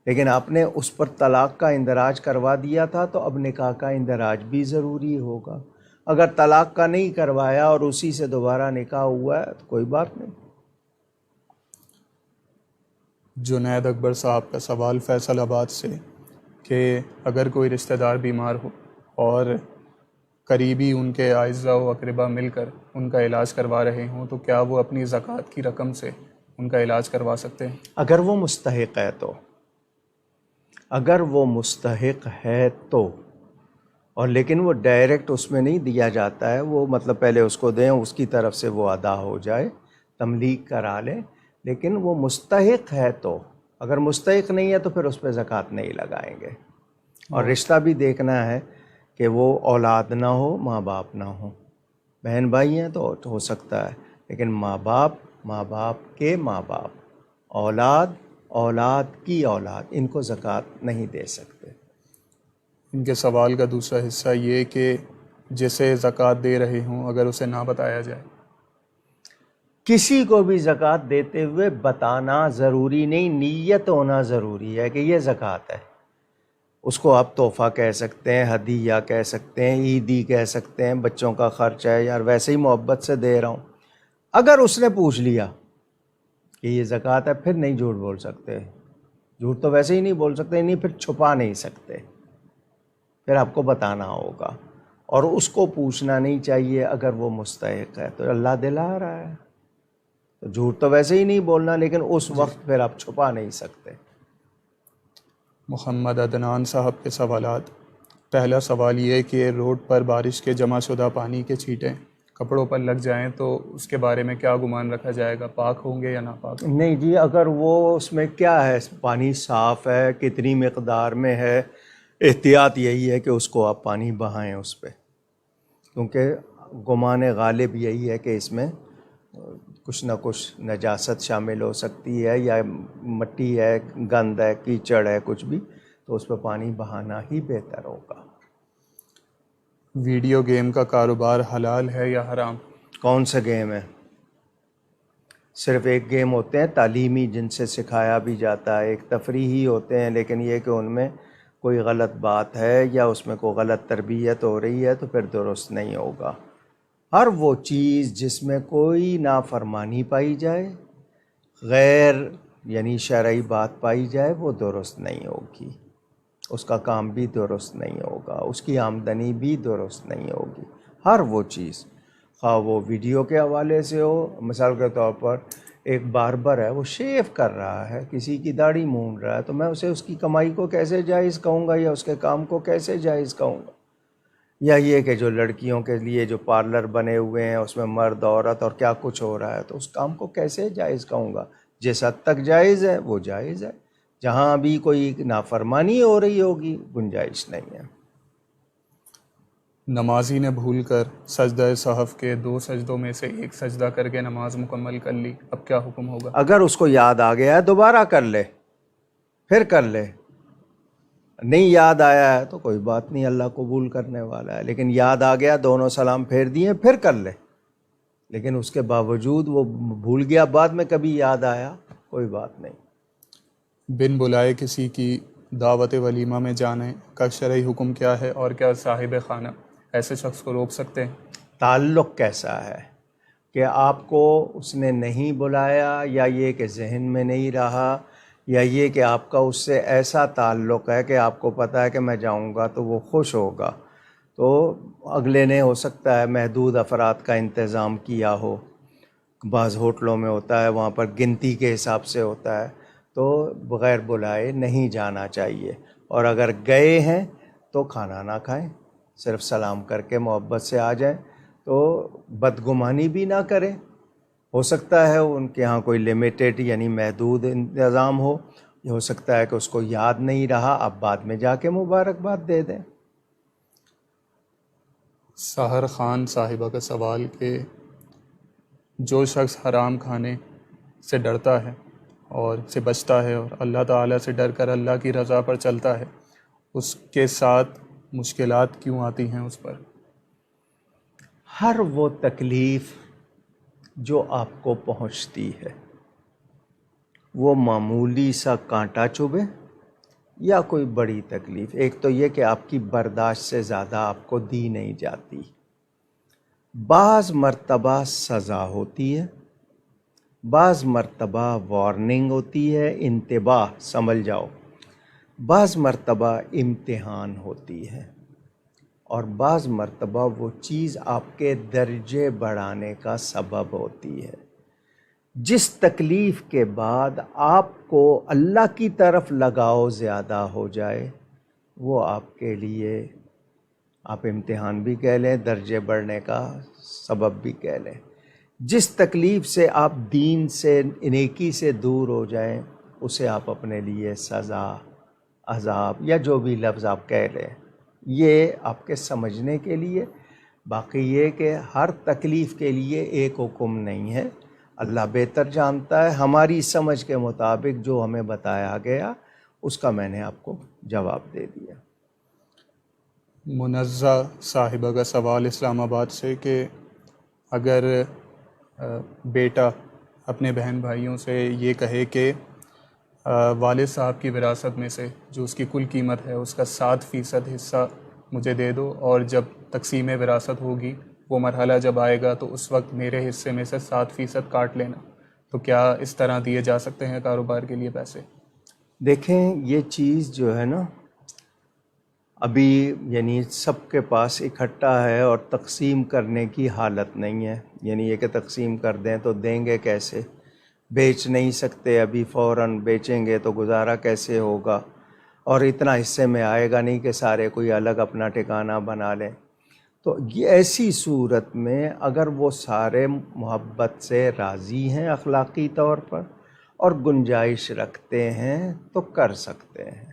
لیکن آپ نے اس پر طلاق کا اندراج کروا دیا تھا، تو اب نکاح کا اندراج بھی ضروری ہوگا۔ اگر طلاق کا نہیں کروایا اور اسی سے دوبارہ نکاح ہوا ہے تو کوئی بات نہیں۔ جنید اکبر صاحب کا سوال فیصل آباد سے کہ اگر کوئی رشتہ دار بیمار ہو اور قریبی ان کے اعزاء و اقربا مل کر ان کا علاج کروا رہے ہوں، تو کیا وہ اپنی زکوٰۃ کی رقم سے ان کا علاج کروا سکتے ہیں؟ اگر وہ مستحق ہے تو، اگر وہ مستحق ہے تو، اور لیکن وہ ڈائریکٹ اس میں نہیں دیا جاتا ہے، وہ مطلب پہلے اس کو دیں، اس کی طرف سے وہ ادا ہو جائے، تملیغ کرا لیں، لیکن وہ مستحق ہے تو۔ اگر مستحق نہیں ہے تو پھر اس پہ زکوٰۃ نہیں لگائیں گے۔ اور رشتہ بھی دیکھنا ہے کہ وہ اولاد نہ ہو، ماں باپ نہ ہو۔ بہن بھائی ہیں تو ہو سکتا ہے، لیکن ماں باپ، ماں باپ کے ماں باپ، اولاد، اولاد کی اولاد، ان کو زکوٰۃ نہیں دے سکتے۔ ان کے سوال کا دوسرا حصہ یہ کہ جسے زکوٰۃ دے رہے ہوں اگر اسے نہ بتایا جائے؟ کسی کو بھی زکوٰۃ دیتے ہوئے بتانا ضروری نہیں، نیت ہونا ضروری ہے کہ یہ زکوٰۃ ہے۔ اس کو آپ تحفہ کہہ سکتے ہیں، ہدیہ کہہ سکتے ہیں، عیدی کہہ سکتے ہیں، بچوں کا خرچ ہے، یار ویسے ہی محبت سے دے رہا ہوں۔ اگر اس نے پوچھ لیا کہ یہ زکوٰۃ ہے، پھر نہیں جھوٹ بول سکتے۔ جھوٹ تو ویسے ہی نہیں بول سکتے، نہیں پھر چھپا نہیں سکتے، پھر آپ کو بتانا ہوگا، اور اس کو پوچھنا نہیں چاہیے اگر وہ مستحق ہے تو۔ اللہ دلا رہا ہے تو جھوٹ تو ویسے ہی نہیں بولنا، لیکن اس وقت پھر آپ چھپا نہیں سکتے۔ محمد عدنان صاحب کے سوالات۔ پہلا سوال یہ کہ روڈ پر بارش کے جمع شدہ پانی کے چھینٹیں کپڑوں پر لگ جائیں تو اس کے بارے میں کیا گمان رکھا جائے گا، پاک ہوں گے یا ناپاک؟ نہیں جی، اگر وہ اس میں کیا ہے، پانی صاف ہے، کتنی مقدار میں ہے، احتیاط یہی ہے کہ اس کو آپ پانی بہائیں اس پہ، کیونکہ گمان غالب یہی ہے کہ اس میں کچھ نہ کچھ نجاست شامل ہو سکتی ہے، یا مٹی ہے، گند ہے، کیچڑ ہے، کچھ بھی، تو اس پہ پانی بہانا ہی بہتر ہوگا۔ ویڈیو گیم کا کاروبار حلال ہے یا حرام؟ کون سا گیم ہے؟ صرف ایک گیم ہوتے ہیں تعلیمی جن سے سکھایا بھی جاتا ہے، ایک تفریحی ہوتے ہیں، لیکن یہ کہ ان میں کوئی غلط بات ہے یا اس میں کوئی غلط تربیت ہو رہی ہے تو پھر درست نہیں ہوگا۔ ہر وہ چیز جس میں کوئی نافرمانی پائی جائے، غیر یعنی شرعی بات پائی جائے، وہ درست نہیں ہوگی۔ اس کا کام بھی درست نہیں ہوگا، اس کی آمدنی بھی درست نہیں ہوگی۔ ہر وہ چیز، خواہ وہ ویڈیو کے حوالے سے ہو، مثال کے طور پر ایک باربر ہے، وہ شیو کر رہا ہے، کسی کی داڑھی مونڈ رہا ہے، تو میں اسے اس کی کمائی کو کیسے جائز کہوں گا، یا اس کے کام کو کیسے جائز کہوں گا؟ یا یہ کہ جو لڑکیوں کے لیے جو پارلر بنے ہوئے ہیں، اس میں مرد عورت اور کیا کچھ ہو رہا ہے، تو اس کام کو کیسے جائز کہوں گا؟ جس حد تک جائز ہے وہ جائز ہے، جہاں بھی کوئی نافرمانی ہو رہی ہوگی گنجائش نہیں ہے۔ نمازی نے بھول کر سجدہ صحف کے 2 سجدوں میں سے ایک سجدہ کر کے نماز مکمل کر لی، اب کیا حکم ہوگا؟ اگر اس کو یاد آ گیا ہے دوبارہ کر لے، پھر کر لے۔ نہیں یاد آیا ہے تو کوئی بات نہیں، اللہ قبول کرنے والا ہے، لیکن یاد آ گیا، دونوں سلام پھیر دیے، پھر کر لے۔ لیکن اس کے باوجود وہ بھول گیا، بعد میں کبھی یاد آیا، کوئی بات نہیں۔ بن بلائے کسی کی دعوت ولیمہ میں جانے کا شرعی حکم کیا ہے، اور کیا صاحب خانہ ایسے شخص کو روک سکتے ہیں؟ تعلق کیسا ہے کہ آپ کو اس نے نہیں بلایا، یا یہ کہ ذہن میں نہیں رہا، یا یہ کہ آپ کا اس سے ایسا تعلق ہے کہ آپ کو پتہ ہے کہ میں جاؤں گا تو وہ خوش ہوگا، تو اگلے نے ہو سکتا ہے محدود افراد کا انتظام کیا ہو، بعض ہوٹلوں میں ہوتا ہے، وہاں پر گنتی کے حساب سے ہوتا ہے، تو بغیر بلائے نہیں جانا چاہیے، اور اگر گئے ہیں تو کھانا نہ کھائیں، صرف سلام کر کے محبت سے آ جائیں، تو بدگمانی بھی نہ کریں۔ ہو سکتا ہے ان کے ہاں کوئی لمیٹڈ یعنی محدود انتظام ہو، یہ ہو سکتا ہے کہ اس کو یاد نہیں رہا، اب بعد میں جا کے مبارکباد دے دیں۔ سحر خان صاحبہ کا سوال کہ جو شخص حرام کھانے سے ڈرتا ہے اور سے بچتا ہے اور اللہ تعالیٰ سے ڈر کر اللہ کی رضا پر چلتا ہے، اس کے ساتھ مشکلات کیوں آتی ہیں اس پر؟ ہر وہ تکلیف جو آپ کو پہنچتی ہے، وہ معمولی سا کانٹا چبھے یا کوئی بڑی تکلیف، ایک تو یہ کہ آپ کی برداشت سے زیادہ آپ کو دی نہیں جاتی، بعض مرتبہ سزا ہوتی ہے، بعض مرتبہ وارننگ ہوتی ہے، انتباہ سمجھ جاؤ، بعض مرتبہ امتحان ہوتی ہے، اور بعض مرتبہ وہ چیز آپ کے درجے بڑھانے کا سبب ہوتی ہے۔ جس تکلیف کے بعد آپ کو اللہ کی طرف لگاؤ زیادہ ہو جائے، وہ آپ کے لیے آپ امتحان بھی کہہ لیں، درجے بڑھنے کا سبب بھی کہہ لیں۔ جس تکلیف سے آپ دین سے، نیکی سے دور ہو جائیں، اسے آپ اپنے لیے سزا، عذاب یا جو بھی لفظ آپ کہہ لیں، یہ آپ کے سمجھنے کے لیے۔ باقی یہ کہ ہر تکلیف کے لیے ایک حکم نہیں ہے، اللہ بہتر جانتا ہے، ہماری سمجھ کے مطابق جو ہمیں بتایا گیا اس کا میں نے آپ کو جواب دے دیا۔ منزہ صاحبہ کا سوال اسلام آباد سے کہ اگر بیٹا اپنے بہن بھائیوں سے یہ کہے کہ والد صاحب کی وراثت میں سے جو اس کی کل قیمت ہے اس کا 7% حصہ مجھے دے دو، اور جب تقسیم وراثت ہوگی وہ مرحلہ جب آئے گا تو اس وقت میرے حصے میں سے 7% کاٹ لینا، تو کیا اس طرح دیے جا سکتے ہیں کاروبار کے لیے پیسے؟ دیکھیں یہ چیز جو ہے نا ابھی یعنی سب کے پاس اکٹھا ہے اور تقسیم کرنے کی حالت نہیں ہے، یعنی یہ کہ تقسیم کر دیں تو دیں گے کیسے، بیچ نہیں سکتے ابھی، فوراً بیچیں گے تو گزارا کیسے ہوگا، اور اتنا حصے میں آئے گا نہیں کہ سارے کوئی الگ اپنا ٹھکانہ بنا لیں۔ تو یہ ایسی صورت میں اگر وہ سارے محبت سے راضی ہیں اخلاقی طور پر اور گنجائش رکھتے ہیں تو کر سکتے ہیں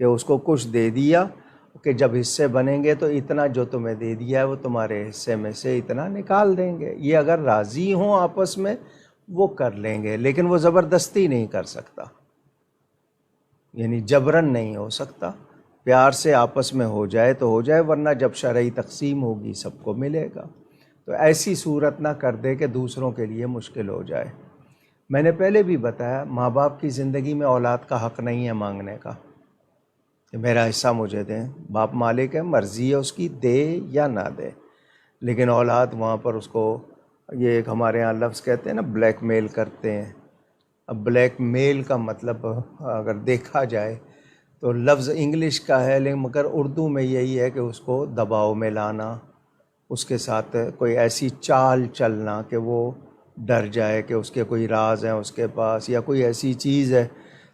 کہ اس کو کچھ دے دیا کہ جب حصے بنیں گے تو اتنا جو تمہیں دے دیا ہے وہ تمہارے حصے میں سے اتنا نکال دیں گے، یہ اگر راضی ہوں آپس میں وہ کر لیں گے، لیکن وہ زبردستی نہیں کر سکتا، یعنی جبرن نہیں ہو سکتا، پیار سے آپس میں ہو جائے تو ہو جائے، ورنہ جب شرعی تقسیم ہوگی سب کو ملے گا۔ تو ایسی صورت نہ کر دے کہ دوسروں کے لیے مشکل ہو جائے۔ میں نے پہلے بھی بتایا ماں باپ کی زندگی میں اولاد کا حق نہیں ہے مانگنے کا کہ میرا حصہ مجھے دیں، باپ مالک ہے، مرضی ہے اس کی دے یا نہ دے، لیکن اولاد وہاں پر اس کو یہ ایک ہمارے ہاں لفظ کہتے ہیں نا بلیک میل کرتے ہیں۔ اب بلیک میل کا مطلب اگر دیکھا جائے تو لفظ انگلش کا ہے لیکن مگر اردو میں یہی ہے کہ اس کو دباؤ میں لانا، اس کے ساتھ کوئی ایسی چال چلنا کہ وہ ڈر جائے کہ اس کے کوئی راز ہیں اس کے پاس یا کوئی ایسی چیز ہے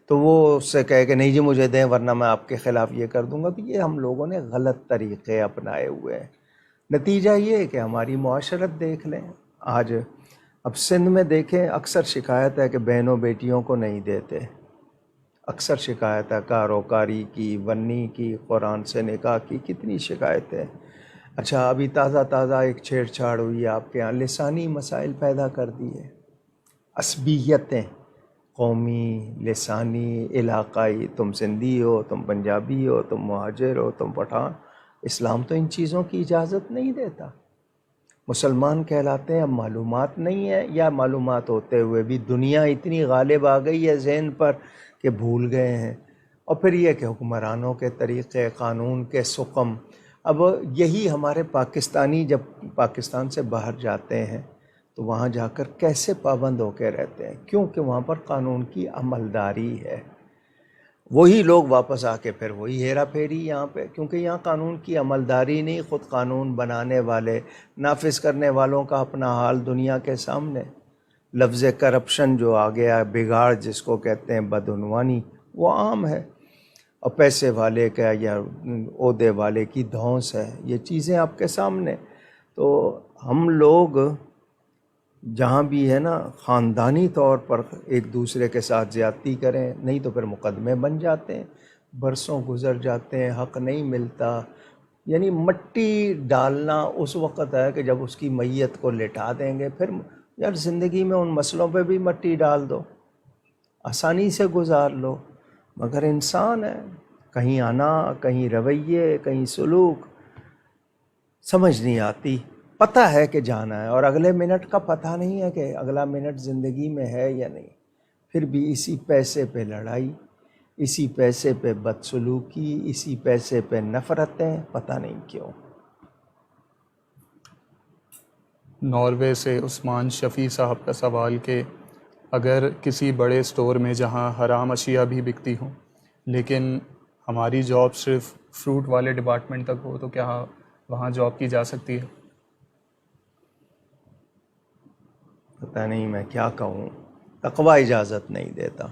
تو وہ اس سے کہے کہ نہیں جی مجھے دیں ورنہ میں آپ کے خلاف یہ کر دوں گا۔ تو یہ ہم لوگوں نے غلط طریقے اپنائے ہوئے ہیں۔ نتیجہ یہ ہے کہ ہماری معاشرت دیکھ لیں آج، اب سندھ میں دیکھیں اکثر شکایت ہے کہ بہنوں بیٹیوں کو نہیں دیتے، اکثر شکایت ہے کاروکاری کی، ونی کی، قرآن سے نکاح کی، کتنی شکایتیں۔ اچھا ابھی تازہ ایک چھیڑ چھاڑ ہوئی ہے آپ کے یہاں، لسانی مسائل پیدا کر دیے، عصبیتیں قومی، لسانی، علاقائی، تم سندھی ہو، تم پنجابی ہو، تم مہاجر ہو، تم پٹھان۔ اسلام تو ان چیزوں کی اجازت نہیں دیتا۔ مسلمان کہلاتے ہیں، اب معلومات نہیں ہے یا معلومات ہوتے ہوئے بھی دنیا اتنی غالب آ گئی ہے ذہن پر کہ بھول گئے ہیں، اور پھر یہ کہ حکمرانوں کے طریقے، قانون کے سقم۔ اب یہی ہمارے پاکستانی جب پاکستان سے باہر جاتے ہیں تو وہاں جا کر کیسے پابند ہو کے رہتے ہیں، کیونکہ وہاں پر قانون کی عملداری ہے۔ وہی لوگ واپس آ کے پھر وہی ہیرا پھیری یہاں پہ، کیونکہ یہاں قانون کی عملداری نہیں، خود قانون بنانے والے، نافذ کرنے والوں کا اپنا حال دنیا کے سامنے۔ لفظ کرپشن جو آ گیا، بگاڑ جس کو کہتے ہیں، بدعنوانی، وہ عام ہے، اور پیسے والے کا یا عہدے والے کی دھونس ہے، یہ چیزیں آپ کے سامنے۔ تو ہم لوگ جہاں بھی ہے نا خاندانی طور پر ایک دوسرے کے ساتھ زیادتی کریں، نہیں تو پھر مقدمے بن جاتے ہیں، برسوں گزر جاتے ہیں، حق نہیں ملتا۔ یعنی مٹی ڈالنا اس وقت ہے کہ جب اس کی میت کو لٹا دیں گے، پھر یار زندگی میں ان مسئلوں پہ بھی مٹی ڈال دو، آسانی سے گزار لو، مگر انسان ہے، کہیں آنا، کہیں رویے، کہیں سلوک سمجھ نہیں آتی۔ پتہ ہے کہ جانا ہے اور اگلے منٹ کا پتہ نہیں ہے کہ اگلا منٹ زندگی میں ہے یا نہیں، پھر بھی اسی پیسے پہ لڑائی، اسی پیسے پہ بدسلوکی، اسی پیسے پہ نفرتیں، پتہ نہیں کیوں۔ ناروے سے عثمان شفیع صاحب کا سوال کہ اگر کسی بڑے اسٹور میں جہاں حرام اشیاء بھی بکتی ہوں لیکن ہماری جاب صرف فروٹ والے ڈپارٹمنٹ تک ہو تو کیا وہاں جاب کی جا سکتی ہے؟ پتہ نہیں میں کیا کہوں، تقوی اجازت نہیں دیتا۔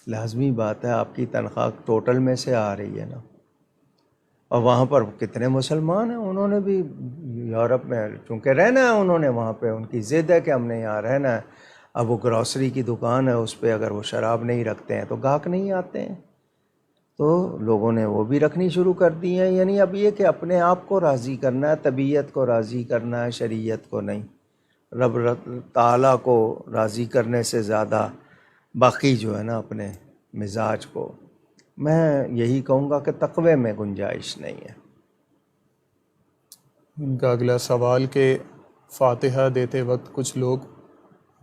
لازمی بات ہے آپ کی تنخواہ ٹوٹل میں سے آ رہی ہے نا، اور وہاں پر کتنے مسلمان ہیں، انہوں نے بھی یورپ میں چونکہ رہنا ہے، انہوں نے وہاں پہ ان کی ضد ہے کہ ہم نے یہاں رہنا ہے۔ اب وہ گروسری کی دکان ہے، اس پہ اگر وہ شراب نہیں رکھتے ہیں تو گاہک نہیں آتے ہیں، تو لوگوں نے وہ بھی رکھنی شروع کر دی ہیں۔ یعنی اب یہ کہ اپنے آپ کو راضی کرنا ہے، طبیعت کو راضی کرنا ہے، شریعت کو نہیں۔ رب تعالیٰ کو راضی کرنے سے زیادہ باقی جو ہے نا اپنے مزاج کو، میں یہی کہوں گا کہ تقوی میں گنجائش نہیں ہے۔ ان کا اگلا سوال کہ فاتحہ دیتے وقت کچھ لوگ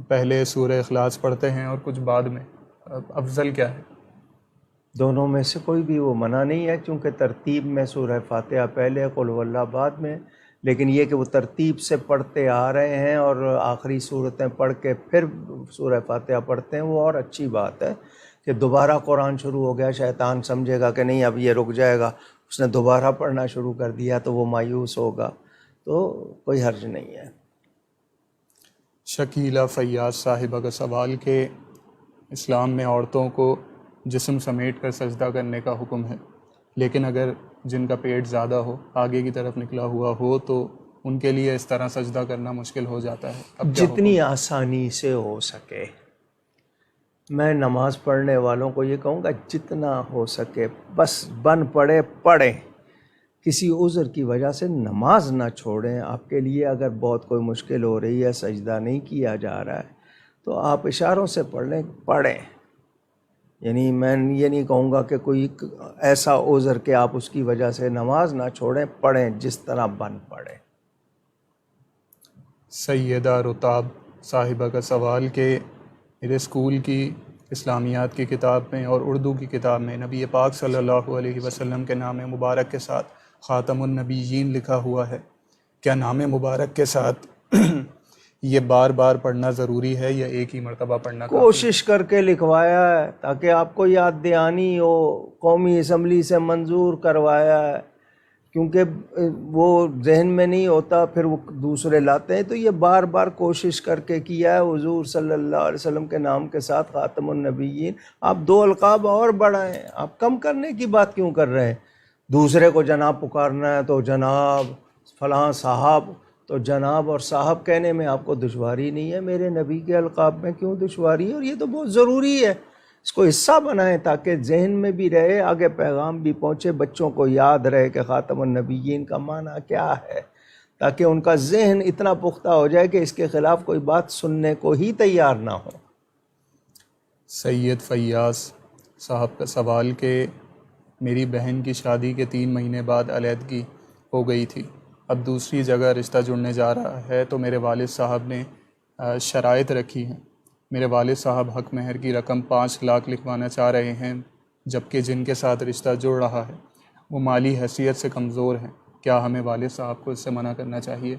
پہلے سورہ اخلاص پڑھتے ہیں اور کچھ بعد میں، افضل کیا ہے؟ دونوں میں سے کوئی بھی وہ منع نہیں ہے، چونکہ ترتیب میں سورہ فاتحہ پہلے، قل هو اللہ بعد میں، لیکن یہ کہ وہ ترتیب سے پڑھتے آ رہے ہیں اور آخری صورتیں پڑھ کے پھر سورہ فاتحہ پڑھتے ہیں، وہ اور اچھی بات ہے کہ دوبارہ قرآن شروع ہو گیا، شیطان سمجھے گا کہ نہیں اب یہ رک جائے گا، اس نے دوبارہ پڑھنا شروع کر دیا تو وہ مایوس ہوگا، تو کوئی حرج نہیں ہے۔ شکیلہ فیاض صاحبہ کا سوال کہ اسلام میں عورتوں کو جسم سمیٹ کر سجدہ کرنے کا حکم ہے، لیکن اگر جن کا پیٹ زیادہ ہو، آگے کی طرف نکلا ہوا ہو، تو ان کے لیے اس طرح سجدہ کرنا مشکل ہو جاتا ہے، اب کیا جتنی آسانی سے ہو سکے، میں نماز پڑھنے والوں کو یہ کہوں گا جتنا ہو سکے بس بن پڑے پڑھیں، کسی عذر کی وجہ سے نماز نہ چھوڑیں۔ آپ کے لیے اگر بہت کوئی مشکل ہو رہی ہے، سجدہ نہیں کیا جا رہا ہے، تو آپ اشاروں سے پڑھ لیں، پڑھیں۔ یعنی میں یہ نہیں کہوں گا کہ کوئی ایسا عذر کہ آپ اس کی وجہ سے نماز نہ چھوڑیں، پڑھیں جس طرح بن پڑھیں۔ سیدہ رتاب صاحبہ کا سوال کہ میرے اسکول کی اسلامیات کی کتاب میں اور اردو کی کتاب میں نبی پاک صلی اللہ علیہ وسلم کے نام مبارک کے ساتھ خاتم النبیین لکھا ہوا ہے، کیا نام مبارک کے ساتھ یہ بار بار پڑھنا ضروری ہے یا ایک ہی مرتبہ پڑھنا کافی؟ کوشش کر کے لکھوایا ہے تاکہ آپ کو یاد دہانی ہو، قومی اسمبلی سے منظور کروایا ہے، کیونکہ وہ ذہن میں نہیں ہوتا پھر وہ دوسرے لاتے ہیں، تو یہ بار بار کوشش کر کے کیا ہے حضور صلی اللہ علیہ وسلم کے نام کے ساتھ خاتم النبیین۔ آپ 2 القاب اور بڑھائیں، آپ کم کرنے کی بات کیوں کر رہے ہیں؟ دوسرے کو جناب پکارنا ہے تو جناب، فلاں صاحب، تو جناب اور صاحب کہنے میں آپ کو دشواری نہیں ہے، میرے نبی کے القاب میں کیوں دشواری ہے؟ اور یہ تو بہت ضروری ہے، اس کو حصہ بنائیں تاکہ ذہن میں بھی رہے، آگے پیغام بھی پہنچے، بچوں کو یاد رہے کہ خاتم النبیین کا معنی کیا ہے، تاکہ ان کا ذہن اتنا پختہ ہو جائے کہ اس کے خلاف کوئی بات سننے کو ہی تیار نہ ہو۔ سید فیاض صاحب کا سوال کہ میری بہن کی شادی کے 3 مہینے بعد علیحدگی ہو گئی تھی، اب دوسری جگہ رشتہ جڑنے جا رہا ہے تو میرے والد صاحب نے شرائط رکھی ہیں۔ میرے والد صاحب حق مہر کی رقم 5 لاکھ لکھوانا چاہ رہے ہیں، جبکہ جن کے ساتھ رشتہ جڑ رہا ہے وہ مالی حیثیت سے کمزور ہیں، کیا ہمیں والد صاحب کو اس سے منع کرنا چاہیے؟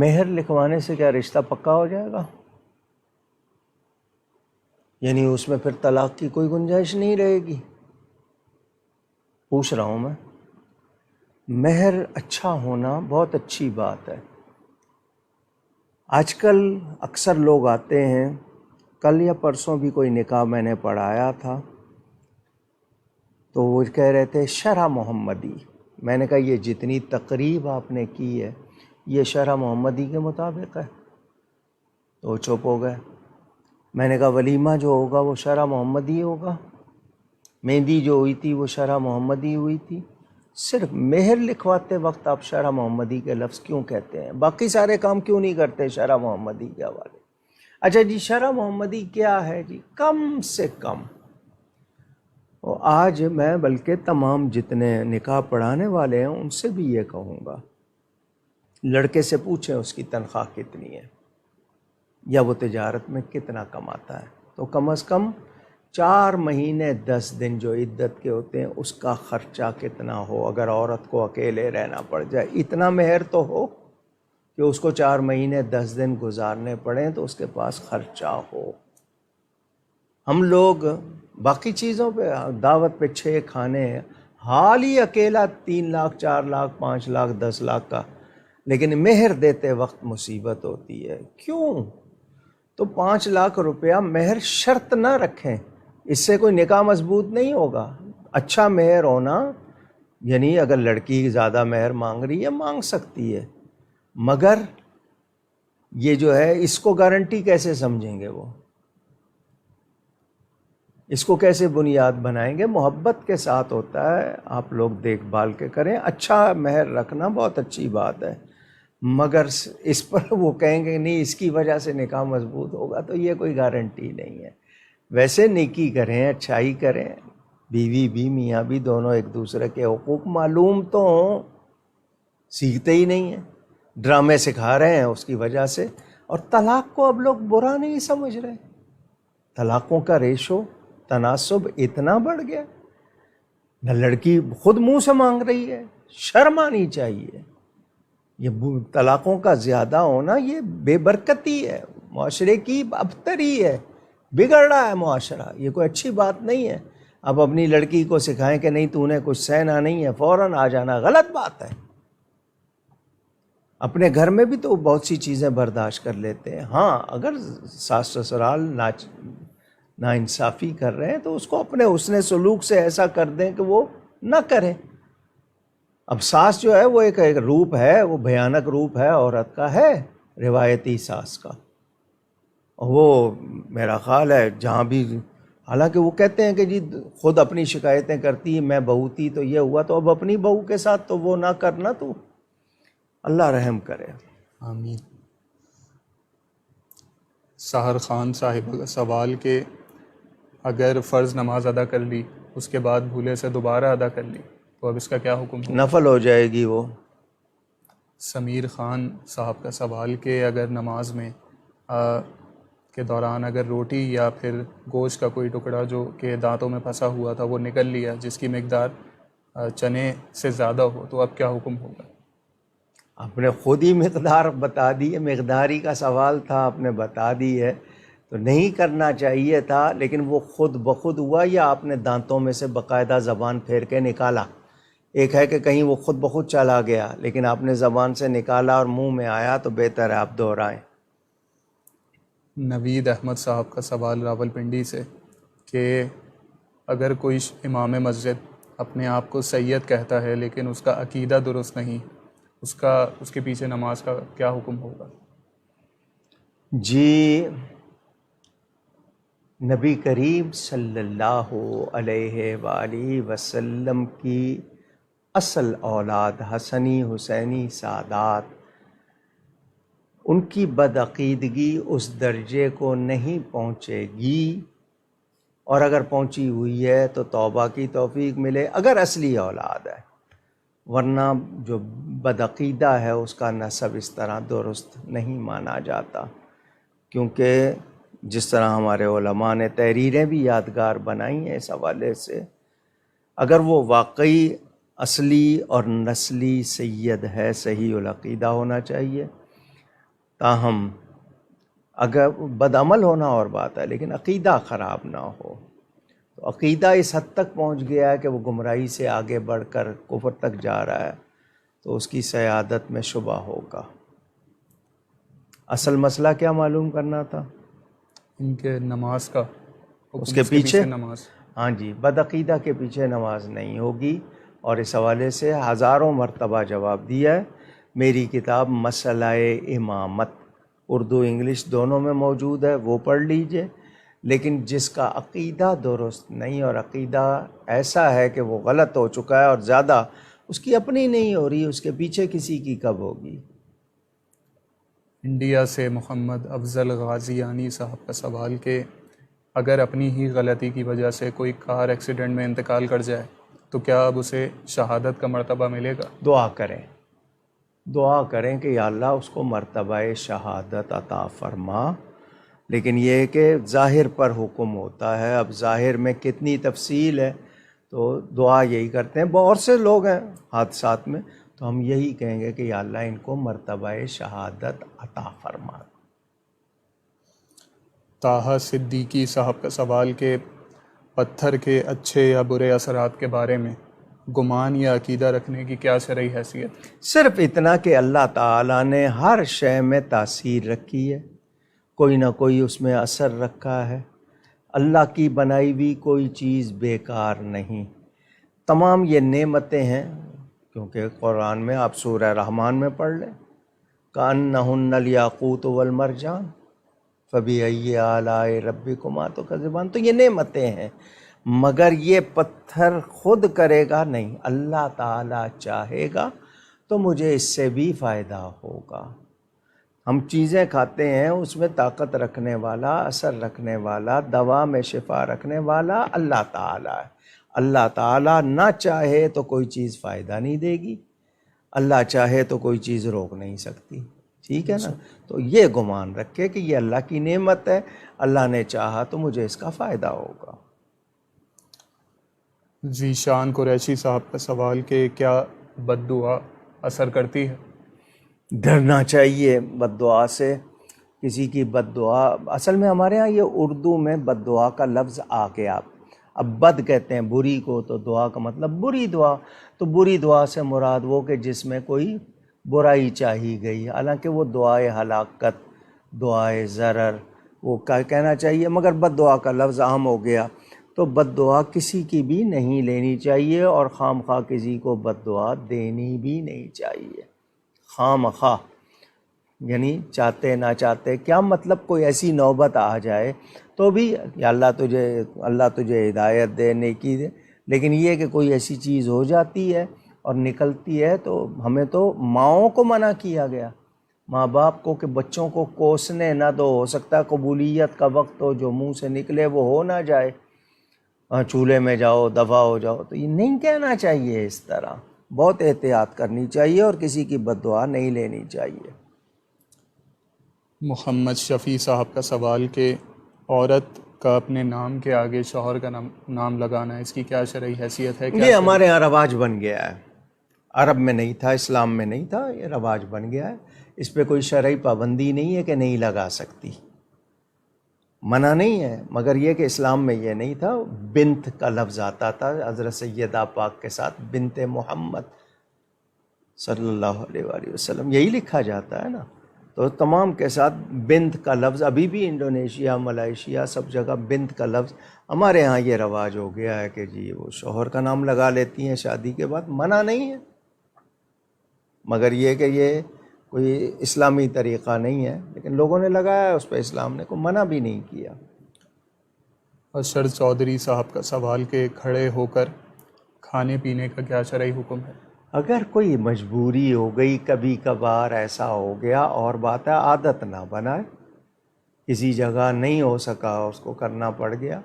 مہر لکھوانے سے کیا رشتہ پکا ہو جائے گا؟ یعنی اس میں پھر طلاق کی کوئی گنجائش نہیں رہے گی؟ پوچھ رہا ہوں میں۔ مہر اچھا ہونا بہت اچھی بات ہے۔ آج کل اکثر لوگ آتے ہیں، کل یا پرسوں بھی کوئی نکاح میں نے پڑھایا تھا تو وہ کہہ رہے تھے شرع محمدی۔ میں نے کہا یہ جتنی تقریب آپ نے کی ہے یہ شرع محمدی کے مطابق ہے؟ تو وہ چپ ہو گئے۔ میں نے کہا ولیمہ جو ہوگا وہ شرع محمدی ہوگا، مہندی جو ہوئی تھی وہ شرع محمدی ہوئی تھی، صرف مہر لکھواتے وقت آپ شرع محمدی کے لفظ کیوں کہتے ہیں؟ باقی سارے کام کیوں نہیں کرتے شرع محمدی کے حوالے؟ اچھا جی، شرع محمدی کیا ہے جی؟ کم سے کم، اور آج میں بلکہ تمام جتنے نکاح پڑھانے والے ہیں ان سے بھی یہ کہوں گا، لڑکے سے پوچھیں اس کی تنخواہ کتنی ہے یا وہ تجارت میں کتنا کماتا ہے، تو کم از کم 4 مہینے 10 دن جو عدت کے ہوتے ہیں اس کا خرچہ کتنا ہو، اگر عورت کو اکیلے رہنا پڑ جائے اتنا مہر تو ہو کہ اس کو 4 مہینے 10 دن گزارنے پڑیں تو اس کے پاس خرچہ ہو۔ ہم لوگ باقی چیزوں پہ، دعوت پہ 6 کھانے، حال ہی اکیلا 3 لاکھ 4 لاکھ 5 لاکھ 10 لاکھ کا، لیکن مہر دیتے وقت مصیبت ہوتی ہے۔ کیوں؟ تو 5 لاکھ روپیہ مہر شرط نہ رکھیں، اس سے کوئی نکاح مضبوط نہیں ہوگا۔ اچھا مہر ہونا، یعنی اگر لڑکی زیادہ مہر مانگ رہی ہے مانگ سکتی ہے، مگر یہ جو ہے اس کو گارنٹی کیسے سمجھیں گے؟ وہ اس کو کیسے بنیاد بنائیں گے؟ محبت کے ساتھ ہوتا ہے، آپ لوگ دیکھ بھال کے کریں۔ اچھا مہر رکھنا بہت اچھی بات ہے، مگر اس پر وہ کہیں گے نہیں اس کی وجہ سے نکاح مضبوط ہوگا، تو یہ کوئی گارنٹی نہیں ہے۔ ویسے نیکی کریں، اچھائی کریں، بیوی بھی میاں بھی دونوں ایک دوسرے کے حقوق معلوم تو ہوں، سیکھتے ہی نہیں ہیں، ڈرامے سکھا رہے ہیں اس کی وجہ سے۔ اور طلاق کو اب لوگ برا نہیں سمجھ رہے، طلاقوں کا ریشو تناسب اتنا بڑھ گیا، نہ لڑکی خود منہ سے مانگ رہی ہے، شرم آنی چاہیے۔ یہ طلاقوں کا زیادہ ہونا یہ بے برکتی ہے، معاشرے کی ابتری ہے، بگڑ رہا ہے معاشرہ، یہ کوئی اچھی بات نہیں ہے۔ اب اپنی لڑکی کو سکھائیں کہ نہیں تو نے کچھ سہنا نہیں ہے فوراً آ جانا، غلط بات ہے۔ اپنے گھر میں بھی تو بہت سی چیزیں برداشت کر لیتے ہیں، ہاں اگر ساس سسرال ناانصافی کر رہے ہیں تو اس کو اپنے حسن سلوک سے ایسا کر دیں کہ وہ نہ کریں۔ اب ساس جو ہے وہ ایک روپ ہے، وہ بھیانک روپ ہے عورت کا، ہے روایتی ساس کا، وہ میرا خیال ہے جہاں بھی، حالانکہ وہ کہتے ہیں کہ جی خود اپنی شکایتیں کرتی، میں بہو تھی تو یہ ہوا، تو اب اپنی بہو کے ساتھ تو وہ نہ کرنا، تو اللہ رحم کرے۔ آمین۔ سحر خان صاحب کا سوال کہ اگر فرض نماز ادا کر لی اس کے بعد بھولے سے دوبارہ ادا کر لی تو اب اس کا کیا حکم ہوگا؟ نفل ہو جائے گی وہ۔ سمیر خان صاحب کا سوال کہ اگر نماز میں کے دوران اگر روٹی یا پھر گوشت کا کوئی ٹکڑا جو کہ دانتوں میں پھنسا ہوا تھا وہ نکل لیا جس کی مقدار چنے سے زیادہ ہو تو اب کیا حکم ہوگا؟ آپ نے خود ہی مقدار بتا دی ہے، مقداری کا سوال تھا، آپ نے بتا دی ہے، تو نہیں کرنا چاہیے تھا، لیکن وہ خود بخود ہوا یا آپ نے دانتوں میں سے باقاعدہ زبان پھیر کے نکالا؟ ایک ہے کہ کہیں وہ خود بخود چلا گیا، لیکن آپ نے زبان سے نکالا اور منہ میں آیا، تو بہتر ہے آپ دہرائیں۔ نوید احمد صاحب کا سوال راول پنڈی سے کہ اگر کوئی امام مسجد اپنے آپ کو سید کہتا ہے لیکن اس کا عقیدہ درست نہیں، اس کے پیچھے نماز کا کیا حکم ہوگا؟ جی، نبی کریم صلی اللہ علیہ وآلہ وسلم کی اصل اولاد حسنی حسینی سادات، ان کی بدعقیدگی اس درجے کو نہیں پہنچے گی، اور اگر پہنچی ہوئی ہے تو توبہ کی توفیق ملے اگر اصلی اولاد ہے، ورنہ جو بدعقیدہ ہے اس کا نسب اس طرح درست نہیں مانا جاتا، کیونکہ جس طرح ہمارے علماء نے تحریریں بھی یادگار بنائی ہیں اس حوالے سے، اگر وہ واقعی اصلی اور نسلی سید ہے، صحیح العقیدہ ہونا چاہیے، تاہم اگر بدعمل ہونا اور بات ہے، لیکن عقیدہ خراب نہ ہو، تو عقیدہ اس حد تک پہنچ گیا ہے کہ وہ گمراہی سے آگے بڑھ کر کفر تک جا رہا ہے، تو اس کی سیادت میں شبہ ہوگا۔ اصل مسئلہ کیا معلوم کرنا تھا؟ ان کے نماز کا حکم، اس کے پیچھے نماز۔ ہاں جی، بدعقیدہ کے پیچھے نماز نہیں ہوگی، اور اس حوالے سے ہزاروں مرتبہ جواب دیا ہے۔ میری کتاب مسئلہ امامت اردو انگلش دونوں میں موجود ہے، وہ پڑھ لیجئے، لیکن جس کا عقیدہ درست نہیں اور عقیدہ ایسا ہے کہ وہ غلط ہو چکا ہے اور زیادہ اس کی اپنی نہیں ہو رہی، اس کے پیچھے کسی کی کب ہوگی؟ انڈیا سے محمد افضل غازیانی صاحب کا سوال کہ اگر اپنی ہی غلطی کی وجہ سے کوئی کار ایکسیڈنٹ میں انتقال کر جائے تو کیا اب اسے شہادت کا مرتبہ ملے گا؟ دعا کریں کہ یا اللہ اس کو مرتبہ شہادت عطا فرما، لیکن یہ ہے کہ ظاہر پر حکم ہوتا ہے، اب ظاہر میں کتنی تفصیل ہے، تو دعا یہی کرتے ہیں۔ بہت سے لوگ ہیں حادثات میں، تو ہم یہی کہیں گے کہ یا اللہ ان کو مرتبہ شہادت عطا فرما۔ طاہا صدیقی صاحب کا سوال کہ پتھر کے اچھے یا برے اثرات کے بارے میں گمان یا عقیدہ رکھنے کی کیا شرعی حیثیت؟ صرف اتنا کہ اللہ تعالیٰ نے ہر شے میں تاثیر رکھی ہے، کوئی نہ کوئی اس میں اثر رکھا ہے، اللہ کی بنائی ہوئی کوئی چیز بیکار نہیں، تمام یہ نعمتیں ہیں، کیونکہ قرآن میں آپ سورہ رحمان میں پڑھ لیں، کأنہن الیاقوت والمرجان فبأی آلاء ربکما تکذبان، تو یہ نعمتیں ہیں، مگر یہ پتھر خود کرے گا نہیں، اللہ تعالیٰ چاہے گا تو مجھے اس سے بھی فائدہ ہوگا۔ ہم چیزیں کھاتے ہیں، اس میں طاقت رکھنے والا، اثر رکھنے والا، دوا میں شفا رکھنے والا اللہ تعالیٰ ہے۔ اللہ تعالیٰ نہ چاہے تو کوئی چیز فائدہ نہیں دے گی، اللہ چاہے تو کوئی چیز روک نہیں سکتی، ٹھیک ہے نا؟ تو یہ گمان رکھے کہ یہ اللہ کی نعمت ہے، اللہ نے چاہا تو مجھے اس کا فائدہ ہوگا۔ جی شان قریشی صاحب کا سوال کہ کیا بد دعا اثر کرتی ہے؟ ڈرنا چاہیے بد دعا سے، کسی کی بد دعا، اصل میں ہمارے ہاں یہ اردو میں بد دعا کا لفظ آ گیا، اب بد کہتے ہیں بری کو، تو دعا کا مطلب بری دعا، تو بری دعا سے مراد وہ کہ جس میں کوئی برائی چاہی گئی، حالانکہ وہ دعائے ہلاکت، دعائے ضرر وہ کہنا چاہیے، مگر بد دعا کا لفظ عام ہو گیا، تو بد دعا کسی کی بھی نہیں لینی چاہیے، اور خام خواہ کسی کو بد دعا دینی بھی نہیں چاہیے، خام خواہ، یعنی چاہتے نہ چاہتے، کیا مطلب کوئی ایسی نوبت آ جائے تو بھی یا اللہ تجھے ہدایت دے، نیکی دے، لیکن یہ کہ کوئی ایسی چیز ہو جاتی ہے اور نکلتی ہے، تو ہمیں تو ماؤں کو منع کیا گیا، ماں باپ کو، کہ بچوں کو کوسنے نہ دو، ہو سکتا ہے قبولیت کا وقت ہو، جو منہ سے نکلے وہ ہو نہ جائے، چولہے میں جاؤ دفع ہو جاؤ، تو یہ نہیں کہنا چاہیے، اس طرح بہت احتیاط کرنی چاہیے اور کسی کی بد دعا نہیں لینی چاہیے۔ محمد شفیع صاحب کا سوال کہ عورت کا اپنے نام کے آگے شوہر کا نام لگانا، اس کی کیا شرعی حیثیت ہے؟ یہ ہمارے ہاں رواج بن گیا ہے، عرب میں نہیں تھا، اسلام میں نہیں تھا، یہ رواج بن گیا ہے. اس پہ کوئی شرعی پابندی نہیں ہے کہ نہیں لگا سکتی، منع نہیں ہے، مگر یہ کہ اسلام میں یہ نہیں تھا. بنت کا لفظ آتا تھا حضرت سیدہ پاک کے ساتھ، بنت محمد صلی اللہ علیہ وآلہ وسلم، یہی لکھا جاتا ہے نا. تو تمام کے ساتھ بنت کا لفظ، ابھی بھی انڈونیشیا، ملائیشیا، سب جگہ بنت کا لفظ. ہمارے ہاں یہ رواج ہو گیا ہے کہ جی وہ شوہر کا نام لگا لیتی ہیں شادی کے بعد، منع نہیں ہے، مگر یہ کہ یہ کوئی اسلامی طریقہ نہیں ہے، لیکن لوگوں نے لگایا ہے اس پہ، اسلام نے کوئی منع بھی نہیں کیا. اشر چودھری صاحب کا سوال کہ کھڑے ہو کر کھانے پینے کا کیا شرعی حکم ہے؟ اگر کوئی مجبوری ہو گئی، کبھی کبھار ایسا ہو گیا، اور بات ہے عادت نہ بنائے، کسی جگہ نہیں ہو سکا اس کو کرنا پڑ گیا،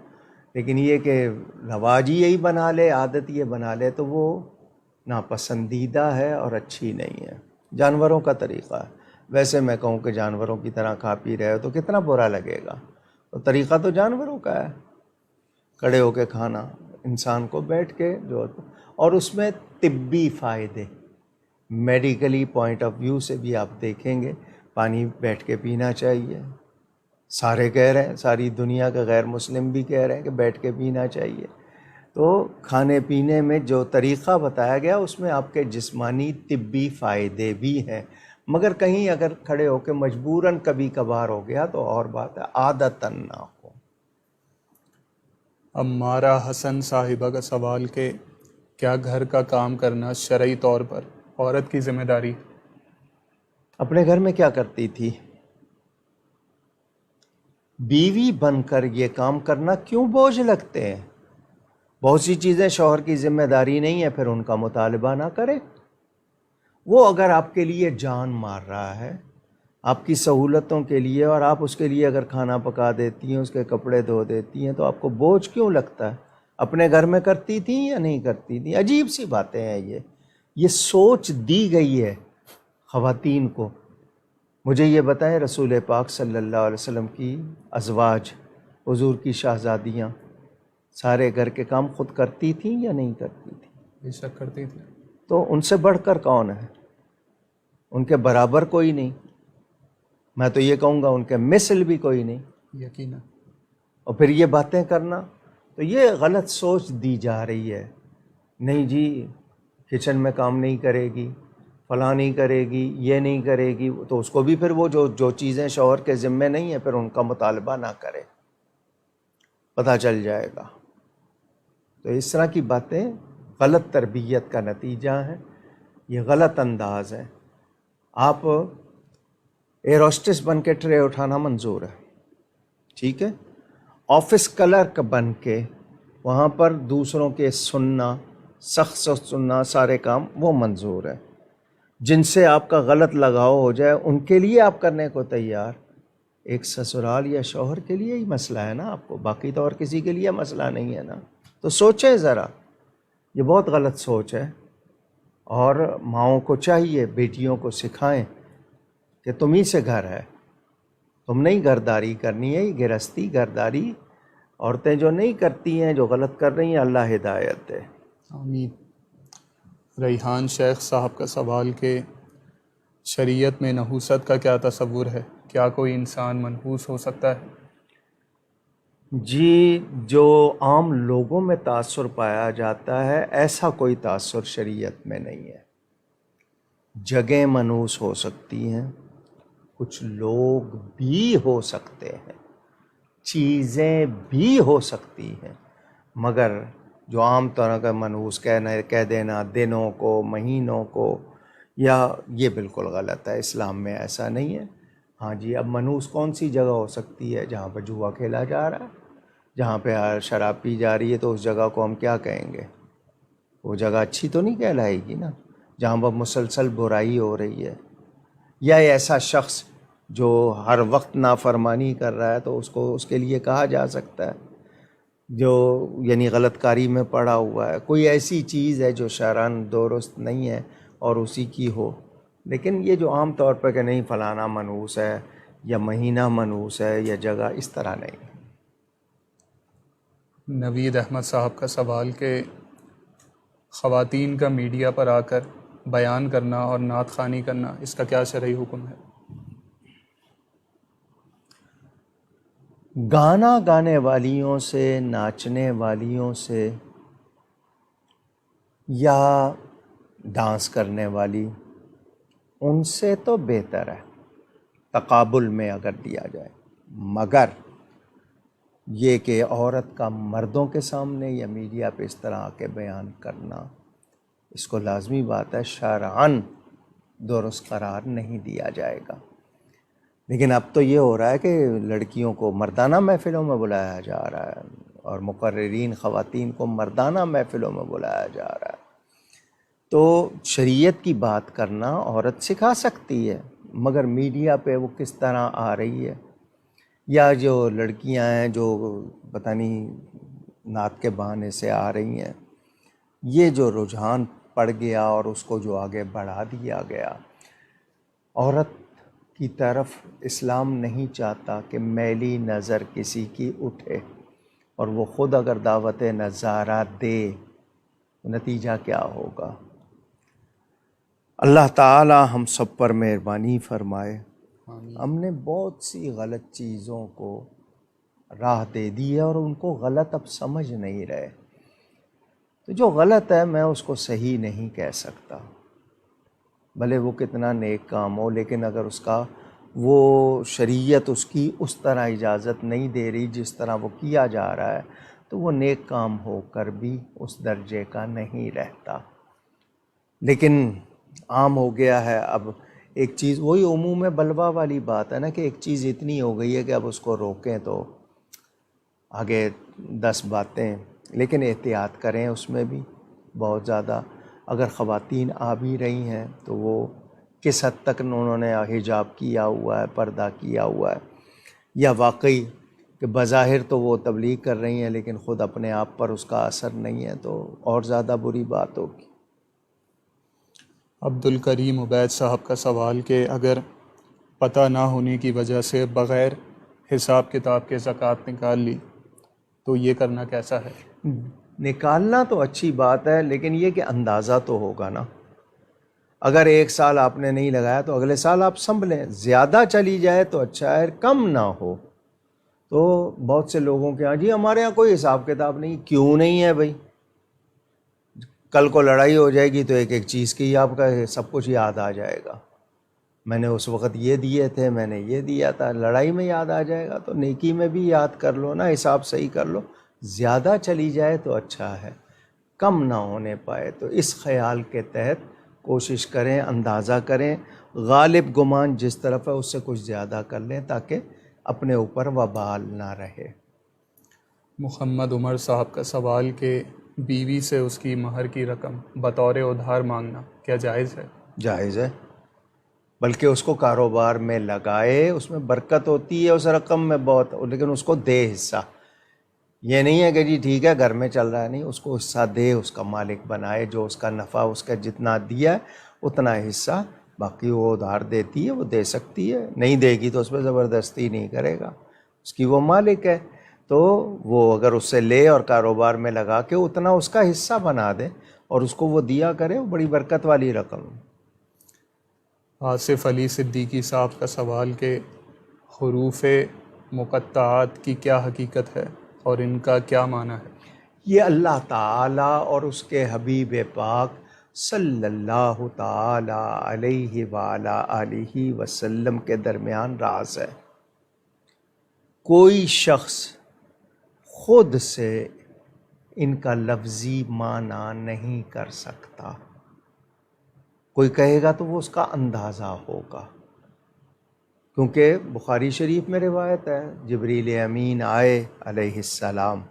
لیکن یہ کہ رواج ہی یہی بنا لے، عادت یہ بنا لے، تو وہ ناپسندیدہ ہے اور اچھی نہیں ہے. جانوروں کا طریقہ ہے. ویسے میں کہوں کہ جانوروں کی طرح کھا پی رہے ہو تو کتنا برا لگے گا، تو طریقہ تو جانوروں کا ہے، کھڑے ہو کے کھانا، انسان کو بیٹھ کے جو، اور اس میں طبی فائدے، میڈیکلی پوائنٹ آف ویو سے بھی آپ دیکھیں گے، پانی بیٹھ کے پینا چاہیے. سارے کہہ رہے ہیں، ساری دنیا کے غیر مسلم بھی کہہ رہے ہیں کہ بیٹھ کے پینا چاہیے. تو کھانے پینے میں جو طریقہ بتایا گیا اس میں آپ کے جسمانی طبی فائدے بھی ہیں، مگر کہیں اگر کھڑے ہو کے مجبوراً کبھی کبھار ہو گیا تو اور بات ہے، عادتاً نہ ہو. عمارہ حسن صاحبہ کا سوال کہ کیا گھر کا کام کرنا شرعی طور پر عورت کی ذمہ داری؟ اپنے گھر میں کیا کرتی تھی؟ بیوی بن کر یہ کام کرنا کیوں بوجھ لگتے ہیں؟ بہت سی چیزیں شوہر کی ذمہ داری نہیں ہے، پھر ان کا مطالبہ نہ کرے. وہ اگر آپ کے لیے جان مار رہا ہے، آپ کی سہولتوں کے لیے، اور آپ اس کے لیے اگر کھانا پکا دیتی ہیں، اس کے کپڑے دھو دیتی ہیں، تو آپ کو بوجھ کیوں لگتا ہے؟ اپنے گھر میں کرتی تھیں یا نہیں کرتی تھیں؟ عجیب سی باتیں ہیں یہ سوچ دی گئی ہے خواتین کو. مجھے یہ بتائیں، رسول پاک صلی اللہ علیہ وسلم کی ازواج، حضور کی شہزادیاں، سارے گھر کے کام خود کرتی تھیں یا نہیں کرتی تھیں؟ بے شک کرتی تھی. تو ان سے بڑھ کر کون ہے؟ ان کے برابر کوئی نہیں، میں تو یہ کہوں گا ان کے مثل بھی کوئی نہیں. یقینا. اور پھر یہ باتیں کرنا، تو یہ غلط سوچ دی جا رہی ہے. نہیں جی کچن میں کام نہیں کرے گی، فلاں نہیں کرے گی، یہ نہیں کرے گی، تو اس کو بھی پھر وہ جو چیزیں شوہر کے ذمہ نہیں ہیں، پھر ان کا مطالبہ نہ کرے، پتہ چل جائے گا. تو اس طرح کی باتیں غلط تربیت کا نتیجہ ہیں، یہ غلط انداز ہے. آپ ایئر ہوسٹس بن کے ٹرے اٹھانا منظور ہے، ٹھیک ہے، آفس کلرک بن کے وہاں پر دوسروں کے سننا، سخت سننا، سارے کام وہ منظور ہے. جن سے آپ کا غلط لگاؤ ہو جائے ان کے لیے آپ کرنے کو تیار. ایک سسرال یا شوہر کے لیے ہی مسئلہ ہے نا آپ کو، باقی تو اور کسی کے لیے مسئلہ نہیں ہے نا. تو سوچیں ذرا، یہ بہت غلط سوچ ہے. اور ماؤں کو چاہیے بیٹیوں کو سکھائیں کہ تم ہی سے گھر ہے، تم نہیں گھرداری کرنی ہے، یہ گرہستی گھرداری عورتیں جو نہیں کرتی ہیں، جو غلط کر رہی ہیں، اللہ ہدایت دے. آمین. ریحان شیخ صاحب کا سوال کہ شریعت میں نحوست کا کیا تصور ہے؟ کیا کوئی انسان منحوس ہو سکتا ہے؟ جی، جو عام لوگوں میں تاثر پایا جاتا ہے، ایسا کوئی تاثر شریعت میں نہیں ہے. جگہیں منحوس ہو سکتی ہیں، کچھ لوگ بھی ہو سکتے ہیں، چیزیں بھی ہو سکتی ہیں، مگر جو عام طرح کا منحوس کہہ دینا دنوں کو، مہینوں کو، یا یہ بالکل غلط ہے. اسلام میں ایسا نہیں ہے. ہاں جی، اب منحوس کون سی جگہ ہو سکتی ہے؟ جہاں پہ جوا کھیلا جا رہا ہے، جہاں پہ شراب پی جا رہی ہے، تو اس جگہ کو ہم کیا کہیں گے؟ وہ جگہ اچھی تو نہیں کہلائے گی نا. جہاں پر مسلسل برائی ہو رہی ہے، یا ایسا شخص جو ہر وقت نافرمانی کر رہا ہے، تو اس کے لیے کہا جا سکتا ہے جو یعنی غلط کاری میں پڑا ہوا ہے. کوئی ایسی چیز ہے جو شرعاً درست نہیں ہے اور اسی کی ہو. لیکن یہ جو عام طور پہ کہ نہیں فلانا منحوس ہے، یا مہینہ منحوس ہے، یا جگہ، اس طرح نہیں. نوید احمد صاحب کا سوال کہ خواتین کا میڈیا پر آ کر بیان کرنا اور نعت خوانی کرنا، اس کا کیا شرعی حکم ہے؟ گانا گانے والیوں سے، ناچنے والیوں سے، یا ڈانس کرنے والی، ان سے تو بہتر ہے تقابل میں اگر دیا جائے، مگر یہ کہ عورت کا مردوں کے سامنے یا میڈیا پہ اس طرح آ کے بیان کرنا، اس کو لازمی بات ہے شرعاً درست قرار نہیں دیا جائے گا۔ لیکن اب تو یہ ہو رہا ہے کہ لڑکیوں کو مردانہ محفلوں میں بلایا جا رہا ہے، اور مقررین خواتین کو مردانہ محفلوں میں بلایا جا رہا ہے۔ تو شریعت کی بات کرنا عورت سکھا سکتی ہے، مگر میڈیا پہ وہ کس طرح آ رہی ہے، یا جو لڑکیاں ہیں جو پتہ نہیں نعت کے بہانے سے آ رہی ہیں، یہ جو رجحان پڑ گیا اور اس کو جو آگے بڑھا دیا گیا، عورت کی طرف اسلام نہیں چاہتا کہ میلی نظر کسی کی اٹھے، اور وہ خود اگر دعوت نظارہ دے، نتیجہ کیا ہوگا؟ اللہ تعالی ہم سب پر مہربانی فرمائے۔ ہم نے بہت سی غلط چیزوں کو راہ دے دی ہے اور ان کو غلط اب سمجھ نہیں رہے، تو جو غلط ہے میں اس کو صحیح نہیں کہہ سکتا، بھلے وہ کتنا نیک کام ہو، لیکن اگر اس کا وہ شریعت اس کی اس طرح اجازت نہیں دے رہی جس طرح وہ کیا جا رہا ہے، تو وہ نیک کام ہو کر بھی اس درجے کا نہیں رہتا۔ لیکن عام ہو گیا ہے اب ایک چیز، وہی عموم بلوا والی بات ہے نا، کہ ایک چیز اتنی ہو گئی ہے کہ اب اس کو روکیں تو آگے 10 باتیں، لیکن احتیاط کریں اس میں بھی بہت زیادہ۔ اگر خواتین آ بھی رہی ہیں تو وہ کس حد تک انہوں نے حجاب کیا ہوا ہے، پردہ کیا ہوا ہے، یا واقعی کہ بظاہر تو وہ تبلیغ کر رہی ہیں لیکن خود اپنے آپ پر اس کا اثر نہیں ہے، تو اور زیادہ بری بات ہوگی۔ عبدالکریم عبید صاحب کا سوال کہ اگر پتہ نہ ہونے کی وجہ سے بغیر حساب کتاب کے زکوٰۃ نکال لی تو یہ کرنا کیسا ہے؟ نکالنا تو اچھی بات ہے، لیکن یہ کہ اندازہ تو ہوگا نا۔ اگر 1 سال آپ نے نہیں لگایا تو اگلے سال آپ سنبھلیں، زیادہ چلی جائے تو اچھا ہے، کم نہ ہو۔ تو بہت سے لوگوں کے ہاں جی ہمارے ہاں کوئی حساب کتاب نہیں، کیوں نہیں ہے بھائی؟ کل کو لڑائی ہو جائے گی تو ایک ایک چیز کی آپ کا سب کچھ یاد آ جائے گا، میں نے اس وقت یہ دیے تھے، میں نے یہ دیا تھا، لڑائی میں یاد آ جائے گا۔ تو نیکی میں بھی یاد کر لو نا، حساب صحیح کر لو، زیادہ چلی جائے تو اچھا ہے، کم نہ ہونے پائے تو اس خیال کے تحت کوشش کریں، اندازہ کریں، غالب گمان جس طرف ہے اس سے کچھ زیادہ کر لیں تاکہ اپنے اوپر وبال نہ رہے۔ محمد عمر صاحب کا سوال کہ بیوی سے اس کی مہر کی رقم بطور ادھار مانگنا کیا جائز ہے؟ جائز ہے، بلکہ اس کو کاروبار میں لگائے، اس میں برکت ہوتی ہے اس رقم میں بہت، لیکن اس کو دے حصہ۔ یہ نہیں ہے کہ جی ٹھیک ہے گھر میں چل رہا ہے، نہیں، اس کو حصہ دے، اس کا مالک بنائے، جو اس کا نفع اس کا جتنا دیا ہے اتنا حصہ، باقی وہ ادھار دیتی ہے وہ دے سکتی ہے، نہیں دے گی تو اس پہ زبردستی نہیں کرے گا، اس کی وہ مالک ہے، تو وہ اگر اس سے لے اور کاروبار میں لگا کے اتنا اس کا حصہ بنا دے اور اس کو وہ دیا کرے، وہ بڑی برکت والی رقم ہے۔ آصف علی صدیقی صاحب کا سوال کہ حروف مقطعات کی کیا حقیقت ہے اور ان کا کیا معنی ہے؟ یہ اللہ تعالیٰ اور اس کے حبیب پاک صلی اللہ تعالیٰ علیہ وآلہ آلہ وسلم کے درمیان راز ہے۔ کوئی شخص خود سے ان کا لفظی معنی نہیں کر سکتا، کوئی کہے گا تو وہ اس کا اندازہ ہوگا، کیونکہ بخاری شریف میں روایت ہے جبریل امین آئے علیہ السلام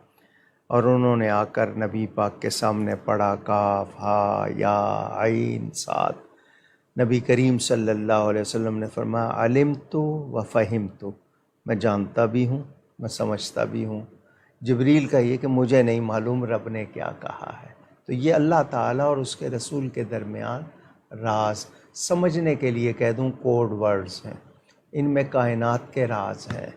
اور انہوں نے آ کر نبی پاک کے سامنے پڑھا کاف ہا یا عین صاد، نبی کریم صلی اللہ علیہ وسلم نے فرمایا علمت و فہمت، میں جانتا بھی ہوں میں سمجھتا بھی ہوں۔ جبریل کا یہ کہ مجھے نہیں معلوم رب نے کیا کہا ہے۔ تو یہ اللہ تعالیٰ اور اس کے رسول کے درمیان راز، سمجھنے کے لیے کہہ دوں کوڈ ورڈز ہیں، ان میں کائنات کے راز ہیں،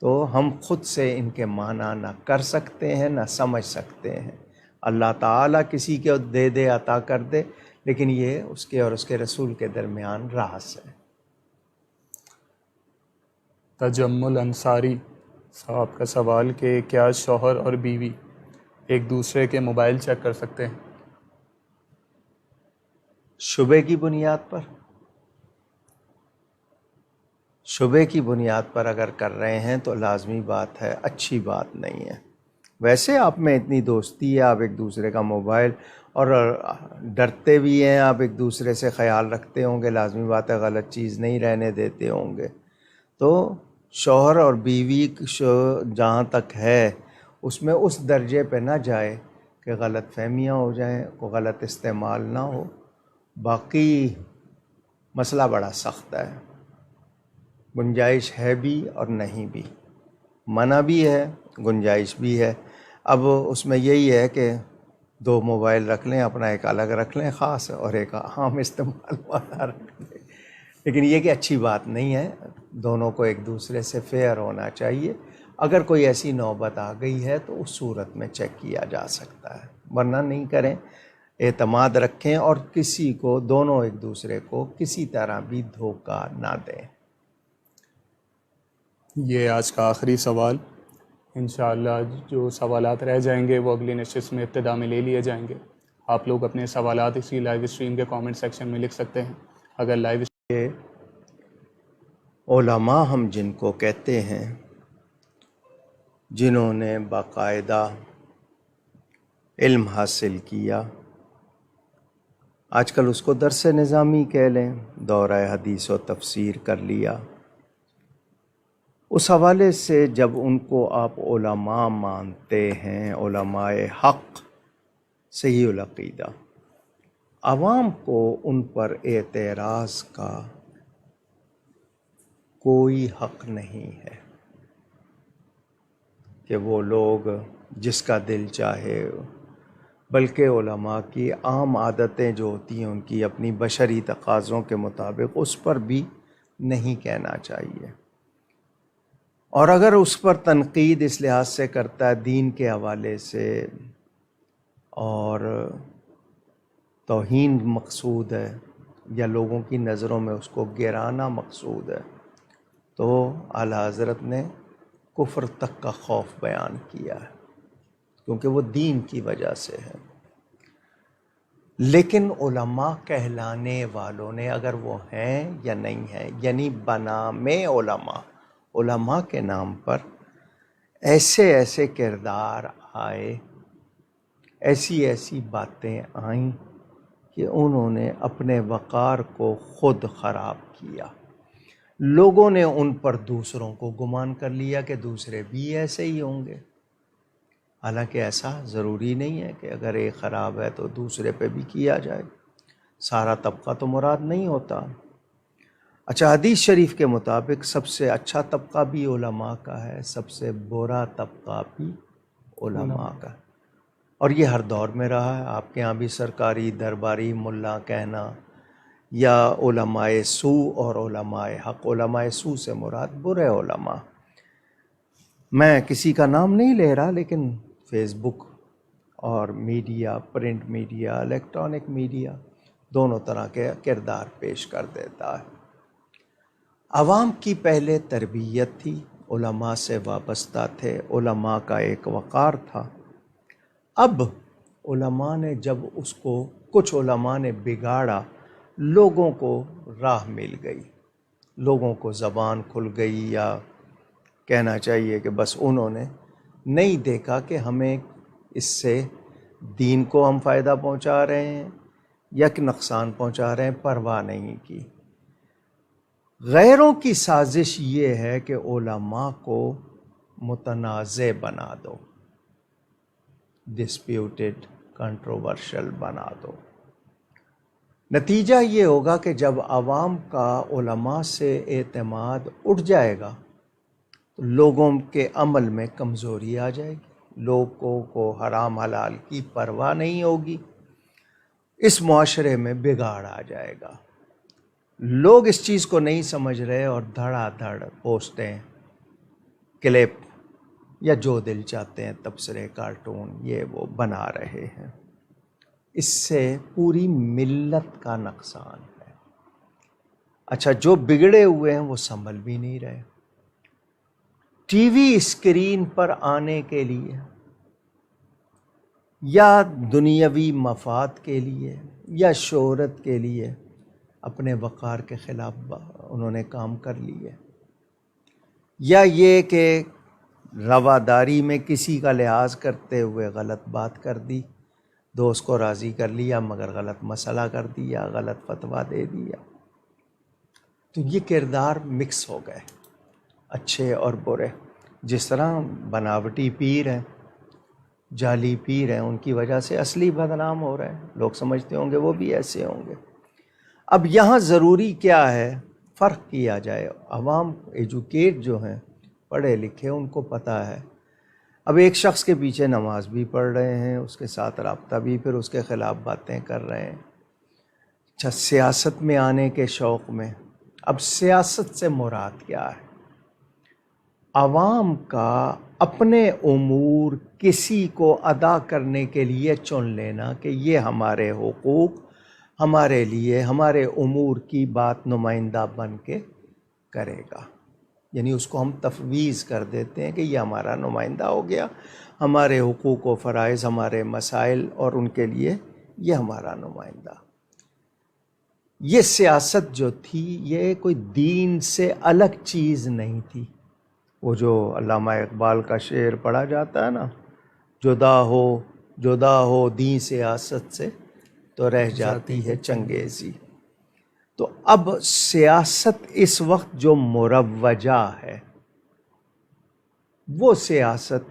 تو ہم خود سے ان کے معنی نہ کر سکتے ہیں نہ سمجھ سکتے ہیں۔ اللہ تعالیٰ کسی کے دے عطا کر دے، لیکن یہ اس کے اور اس کے رسول کے درمیان راز ہے۔ تجمل انصاری صاحب کا سوال کہ کیا شوہر اور بیوی ایک دوسرے کے موبائل چیک کر سکتے ہیں؟ شبے کی بنیاد پر، شبے کی بنیاد پر اگر کر رہے ہیں تو لازمی بات ہے، اچھی بات نہیں ہے۔ ویسے آپ میں اتنی دوستی ہے، آپ ایک دوسرے کا موبائل، اور ڈرتے بھی ہیں آپ ایک دوسرے سے، خیال رکھتے ہوں گے، لازمی بات ہے غلط چیز نہیں رہنے دیتے ہوں گے، تو شوہر اور بیوی جہاں تک ہے اس میں اس درجے پہ نہ جائے کہ غلط فہمیاں ہو جائیں، کوئی غلط استعمال نہ ہو۔ باقی مسئلہ بڑا سخت ہے، گنجائش ہے بھی اور نہیں بھی، منع بھی ہے، گنجائش بھی ہے۔ اب اس میں یہی ہے کہ دو موبائل رکھ لیں، اپنا ایک الگ رکھ لیں خاص، اور ایک عام استعمال والا رکھ لیں، لیکن یہ کہ اچھی بات نہیں ہے، دونوں کو ایک دوسرے سے فیئر ہونا چاہیے۔ اگر کوئی ایسی نوبت آ گئی ہے تو اس صورت میں چیک کیا جا سکتا ہے، ورنہ نہیں کریں۔ اعتماد رکھیں اور کسی کو، دونوں ایک دوسرے کو کسی طرح بھی دھوکہ نہ دیں۔ یہ آج کا آخری سوال، انشاءاللہ جو سوالات رہ جائیں گے وہ اگلی نشست میں ابتدا میں لے لیے جائیں گے۔ آپ لوگ اپنے سوالات اسی لائیو اسٹریم کے کامنٹ سیکشن میں لکھ سکتے ہیں۔ اگر لائیو کہ علماء ہم جن کو کہتے ہیں، جنہوں نے باقاعدہ علم حاصل کیا، آج کل اس کو درس نظامی کہہ لیں، دورہ حدیث و تفسیر کر لیا، اس حوالے سے جب ان کو آپ علماء مانتے ہیں، علماء حق صحیح العقیدہ، عوام کو ان پر اعتراض کا کوئی حق نہیں ہے کہ وہ لوگ جس کا دل چاہے، بلکہ علماء کی عام عادتیں جو ہوتی ہیں ان کی اپنی بشری تقاضوں کے مطابق، اس پر بھی نہیں کہنا چاہیے۔ اور اگر اس پر تنقید اس لحاظ سے کرتا ہے دین کے حوالے سے اور توہین مقصود ہے یا لوگوں کی نظروں میں اس کو گرانا مقصود ہے، تو اعلیٰ حضرت نے کفر تک کا خوف بیان کیا ہے، کیونکہ وہ دین کی وجہ سے ہے۔ لیکن علماء کہلانے والوں نے، اگر وہ ہیں یا نہیں ہیں، یعنی بنام علماء، علماء کے نام پر ایسے ایسے کردار آئے، ایسی ایسی باتیں آئیں کہ انہوں نے اپنے وقار کو خود خراب کیا۔ لوگوں نے ان پر دوسروں کو گمان کر لیا کہ دوسرے بھی ایسے ہی ہوں گے، حالانکہ ایسا ضروری نہیں ہے کہ اگر ایک خراب ہے تو دوسرے پہ بھی کیا جائے، سارا طبقہ تو مراد نہیں ہوتا۔ اچھا، حدیث شریف کے مطابق سب سے اچھا طبقہ بھی علماء کا ہے، سب سے برا طبقہ بھی علماء کا ہے، اور یہ ہر دور میں رہا ہے۔ آپ کے ہاں بھی سرکاری درباری ملا کہنا، یا علماء سو اور علماء حق، علماء سو سے مراد برے علماء۔ میں کسی کا نام نہیں لے رہا، لیکن فیس بک اور media, print media, electronic media, دونوں طرح کے کردار پیش کر دیتا ہے۔ عوام کی پہلے تربیت تھی، علماء سے وابستہ تھے، علماء کا ایک وقار تھا۔ اب علماء نے جب اس کو، کچھ علماء نے بگاڑا، لوگوں کو راہ مل گئی، لوگوں کو زبان کھل گئی، یا کہنا چاہیے کہ بس انہوں نے نہیں دیکھا کہ ہمیں اس سے دین کو ہم فائدہ پہنچا رہے ہیں یا کہ نقصان پہنچا رہے ہیں، پرواہ نہیں کی۔ غیروں کی سازش یہ ہے کہ علماء کو متنازع بنا دو، ڈسپیوٹڈ، کنٹروورشل بنا دو۔ نتیجہ یہ ہوگا کہ جب عوام کا علماء سے اعتماد اٹھ جائے گا تو لوگوں کے عمل میں کمزوری آ جائے گی، لوگوں کو حرام حلال کی پرواہ نہیں ہوگی، اس معاشرے میں بگاڑ آ جائے گا۔ لوگ اس چیز کو نہیں سمجھ رہے اور دھڑا دھڑ پوسٹیں، کلپ یا جو دل چاہتے ہیں تبصرے، کارٹون، یہ وہ بنا رہے ہیں۔ اس سے پوری ملت کا نقصان ہے۔ اچھا، جو بگڑے ہوئے ہیں وہ سنبھل بھی نہیں رہے، ٹی وی اسکرین پر آنے کے لیے یا دنیاوی مفاد کے لیے یا شہرت کے لیے اپنے وقار کے خلاف انہوں نے کام کر لیے، یا یہ کہ رواداری میں کسی کا لحاظ کرتے ہوئے غلط بات کر دی، دوست کو راضی کر لیا مگر غلط مسئلہ کر دیا، غلط فتویٰ دے دیا۔ تو یہ کردار مکس ہو گئے، اچھے اور برے۔ جس طرح بناوٹی پیر ہیں، جعلی پیر ہیں، ان کی وجہ سے اصلی بدنام ہو رہے ہیں، لوگ سمجھتے ہوں گے وہ بھی ایسے ہوں گے۔ اب یہاں ضروری کیا ہے، فرق کیا جائے۔ عوام ایجوکیٹ جو ہیں، پڑھے لکھے، ان کو پتہ ہے۔ اب ایک شخص کے پیچھے نماز بھی پڑھ رہے ہیں، اس کے ساتھ رابطہ بھی، پھر اس کے خلاف باتیں کر رہے ہیں۔ اچھا، سیاست میں آنے کے شوق میں، اب سیاست سے مراد کیا ہے؟ عوام کا اپنے امور کسی کو ادا کرنے کے لیے چن لینا کہ یہ ہمارے حقوق، ہمارے لیے ہمارے امور کی بات نمائندہ بن کے کرے گا، یعنی اس کو ہم تفویض کر دیتے ہیں کہ یہ ہمارا نمائندہ ہو گیا، ہمارے حقوق و فرائض، ہمارے مسائل اور ان کے لیے یہ ہمارا نمائندہ۔ یہ سیاست جو تھی یہ کوئی دین سے الگ چیز نہیں تھی۔ وہ جو علامہ اقبال کا شعر پڑھا جاتا ہے نا، جدا ہو دین سیاست سے تو رہ جاتی ہے چنگیزی۔ تو اب سیاست اس وقت جو مروجہ ہے، وہ سیاست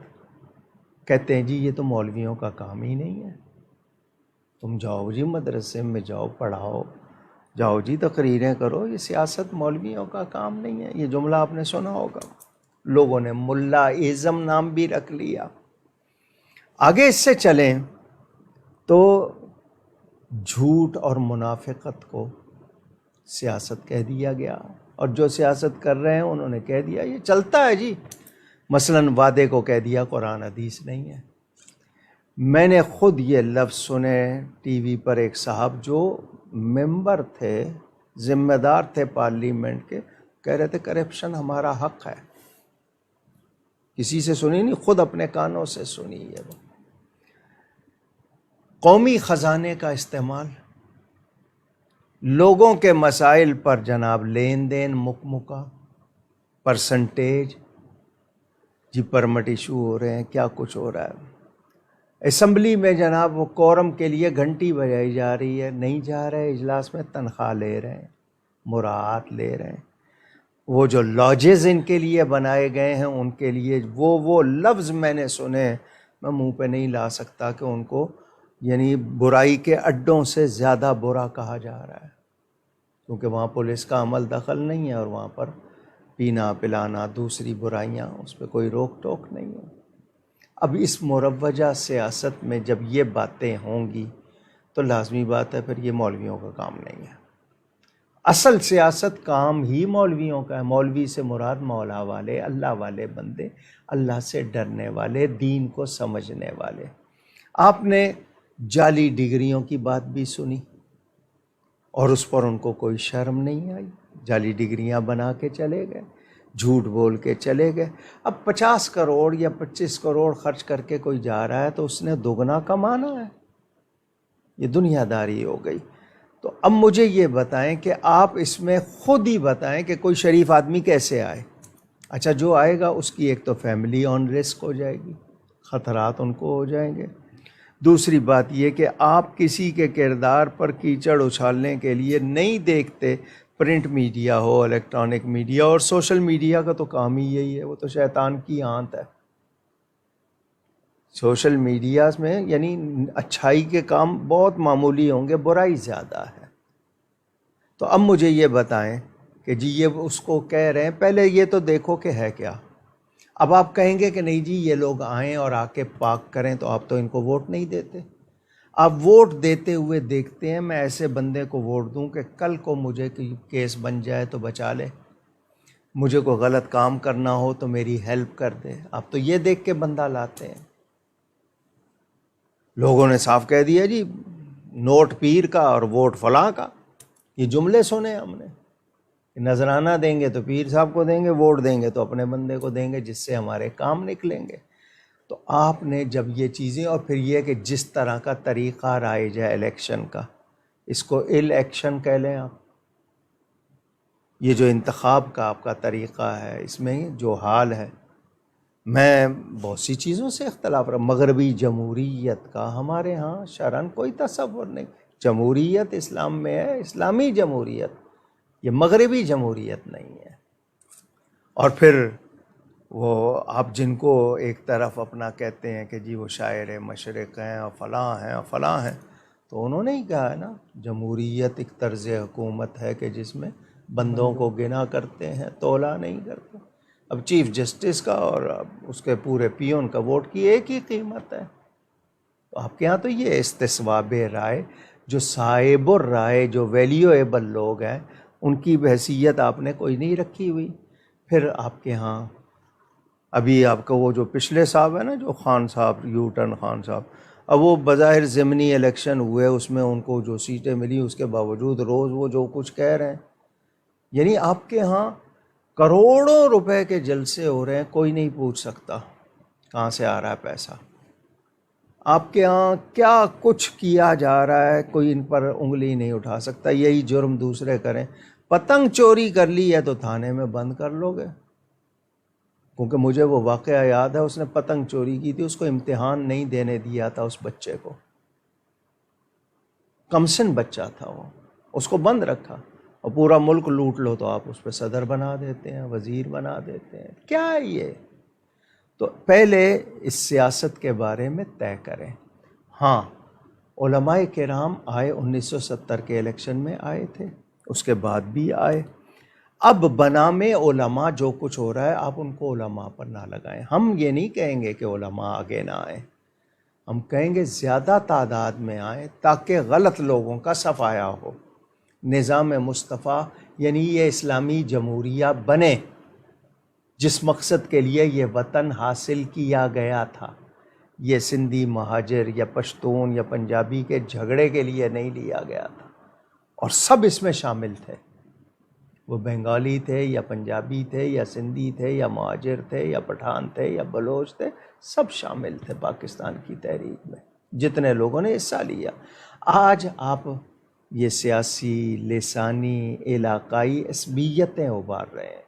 کہتے ہیں جی یہ تو مولویوں کا کام ہی نہیں ہے، تم جاؤ جی مدرسے میں جاؤ، پڑھاؤ، جاؤ جی تقریریں کرو، یہ سیاست مولویوں کا کام نہیں ہے۔ یہ جملہ آپ نے سنا ہوگا، لوگوں نے ملا ازم نام بھی رکھ لیا۔ آگے اس سے چلیں تو جھوٹ اور منافقت کو سیاست کہہ دیا گیا، اور جو سیاست کر رہے ہیں انہوں نے کہہ دیا یہ چلتا ہے جی۔ مثلاً وعدے کو کہہ دیا قرآن حدیث نہیں ہے۔ میں نے خود یہ لفظ سنے ٹی وی پر، ایک صاحب جو ممبر تھے، ذمہ دار تھے پارلیمنٹ کے، کہہ رہے تھے کرپشن ہمارا حق ہے۔ کسی سے سنی نہیں، خود اپنے کانوں سے سنی ہے۔ وہ قومی خزانے کا استعمال، لوگوں کے مسائل پر جناب لین دین، مکمکہ، پرسنٹیج، جی پرمٹ ایشو ہو رہے ہیں، کیا کچھ ہو رہا ہے۔ اسمبلی میں جناب وہ کورم کے لیے گھنٹی بجائی جا رہی ہے، نہیں جا رہے اجلاس میں، تنخواہ لے رہے ہیں، مراعات لے رہے ہیں۔ وہ جو لاجز ان کے لیے بنائے گئے ہیں ان کے لیے وہ لفظ میں نے سنے، میں منہ پہ نہیں لا سکتا کہ ان کو یعنی برائی کے اڈوں سے زیادہ برا کہا جا رہا ہے، کیونکہ وہاں پولیس کا عمل دخل نہیں ہے، اور وہاں پر پینا پلانا، دوسری برائیاں، اس پہ کوئی روک ٹوک نہیں ہے۔ اب اس مروجہ سیاست میں جب یہ باتیں ہوں گی تو لازمی بات ہے پھر یہ مولویوں کا کام نہیں ہے۔ اصل سیاست کام ہی مولویوں کا ہے۔ مولوی سے مراد مولا والے، اللہ والے بندے، اللہ سے ڈرنے والے، دین کو سمجھنے والے۔ آپ نے جعلی ڈگریوں کی بات بھی سنی، اور اس پر ان کو کوئی شرم نہیں آئی، جعلی ڈگریاں بنا کے چلے گئے، جھوٹ بول کے چلے گئے۔ اب 50 کروڑ یا 25 کروڑ خرچ کر کے کوئی جا رہا ہے تو اس نے دگنا کمانا ہے، یہ دنیا داری ہو گئی۔ تو اب مجھے یہ بتائیں کہ آپ اس میں خود ہی بتائیں کہ کوئی شریف آدمی کیسے آئے۔ اچھا، جو آئے گا اس کی ایک تو فیملی آن رسک ہو جائے گی، خطرات ان کو ہو جائیں گے۔ دوسری بات یہ کہ آپ کسی کے کردار پر کیچڑ اچھالنے کے لیے نہیں دیکھتے، پرنٹ میڈیا ہو، الیکٹرانک میڈیا، اور سوشل میڈیا کا تو کام ہی یہی ہے، وہ تو شیطان کی آنت ہے۔ سوشل میڈیا میں یعنی اچھائی کے کام بہت معمولی ہوں گے، برائی زیادہ ہے۔ تو اب مجھے یہ بتائیں کہ جی یہ اس کو کہہ رہے ہیں، پہلے یہ تو دیکھو کہ ہے کیا۔ اب آپ کہیں گے کہ نہیں جی یہ لوگ آئیں اور آ کے پاک کریں، تو آپ تو ان کو ووٹ نہیں دیتے۔ آپ ووٹ دیتے ہوئے دیکھتے ہیں میں ایسے بندے کو ووٹ دوں کہ کل کو مجھے کیس بن جائے تو بچا لے، مجھے کوئی غلط کام کرنا ہو تو میری ہیلپ کر دے۔ آپ تو یہ دیکھ کے بندہ لاتے ہیں۔ لوگوں نے صاف کہہ دیا جی نوٹ پیر کا اور ووٹ فلاں کا، یہ جملے سنے ہم نے. نذرانہ دیں گے تو پیر صاحب کو دیں گے، ووٹ دیں گے تو اپنے بندے کو دیں گے جس سے ہمارے کام نکلیں گے. تو آپ نے جب یہ چیزیں، اور پھر یہ کہ جس طرح کا طریقہ رائج ہے الیکشن کا، اس کو الیکشن کہہ لیں آپ. یہ جو انتخاب کا آپ کا طریقہ ہے، اس میں جو حال ہے، میں بہت سی چیزوں سے اختلاف رہا. مغربی جمہوریت کا ہمارے ہاں شرعاً کوئی تصور نہیں. جمہوریت اسلام میں ہے، اسلامی جمہوریت، یہ مغربی جمہوریت نہیں ہے. اور پھر وہ آپ جن کو ایک طرف اپنا کہتے ہیں کہ جی وہ شاعر مشرق ہیں اور فلاں ہیں اور فلاں ہیں، تو انہوں نے ہی کہا ہے نا جمہوریت ایک طرز حکومت ہے کہ جس میں بندوں کو گنا کرتے ہیں، تولا نہیں کرتے. اب چیف جسٹس کا اور اس کے پورے پیون کا ووٹ کی ایک ہی قیمت ہے. تو آپ کے ہاں تو یہ استصواب رائے، جو صاحب الرائے، جو ویلیویبل لوگ ہیں، ان کی حیثیت آپ نے کوئی نہیں رکھی ہوئی. پھر آپ کے ہاں ابھی آپ کا وہ جو پچھلے صاحب ہے نا، جو خان صاحب، یو ٹرن خان صاحب، اب وہ بظاہر ضمنی الیکشن ہوئے، اس میں ان کو جو سیٹیں ملی اس کے باوجود روز وہ جو کچھ کہہ رہے ہیں. یعنی آپ کے ہاں کروڑوں روپے کے جلسے ہو رہے ہیں، کوئی نہیں پوچھ سکتا کہاں سے آ رہا ہے پیسہ. آپ کے ہاں کیا کچھ کیا جا رہا ہے، کوئی ان پر انگلی نہیں اٹھا سکتا. یہی جرم دوسرے کریں. پتنگ چوری کر لی ہے تو تھانے میں بند کر لو گے. کیونکہ مجھے وہ واقعہ یاد ہے، اس نے پتنگ چوری کی تھی، اس کو امتحان نہیں دینے دیا تھا اس بچے کو. کمسن بچہ تھا وہ، اس کو بند رکھا. اور پورا ملک لوٹ لو تو آپ اس پہ صدر بنا دیتے ہیں، وزیر بنا دیتے ہیں. کیا ہے یہ؟ تو پہلے اس سیاست کے بارے میں طے کریں. ہاں علماء کرام آئے 1970 کے الیکشن میں آئے تھے، اس کے بعد بھی آئے. اب بنام علماء جو کچھ ہو رہا ہے آپ ان کو علماء پر نہ لگائیں. ہم یہ نہیں کہیں گے کہ علماء آگے نہ آئیں، ہم کہیں گے زیادہ تعداد میں آئیں تاکہ غلط لوگوں کا صفایا ہو. نظام مصطفیٰ یعنی یہ اسلامی جمہوریہ بنے جس مقصد کے لیے یہ وطن حاصل کیا گیا تھا. یہ سندھی مہاجر یا پشتون یا پنجابی کے جھگڑے کے لیے نہیں لیا گیا تھا، اور سب اس میں شامل تھے. وہ بنگالی تھے یا پنجابی تھے یا سندھی تھے یا مہاجر تھے یا پٹھان تھے یا بلوچ تھے، سب شامل تھے پاکستان کی تحریک میں، جتنے لوگوں نے حصہ لیا. آج آپ یہ سیاسی، لسانی، علاقائی عصبیتیں ابھار رہے ہیں.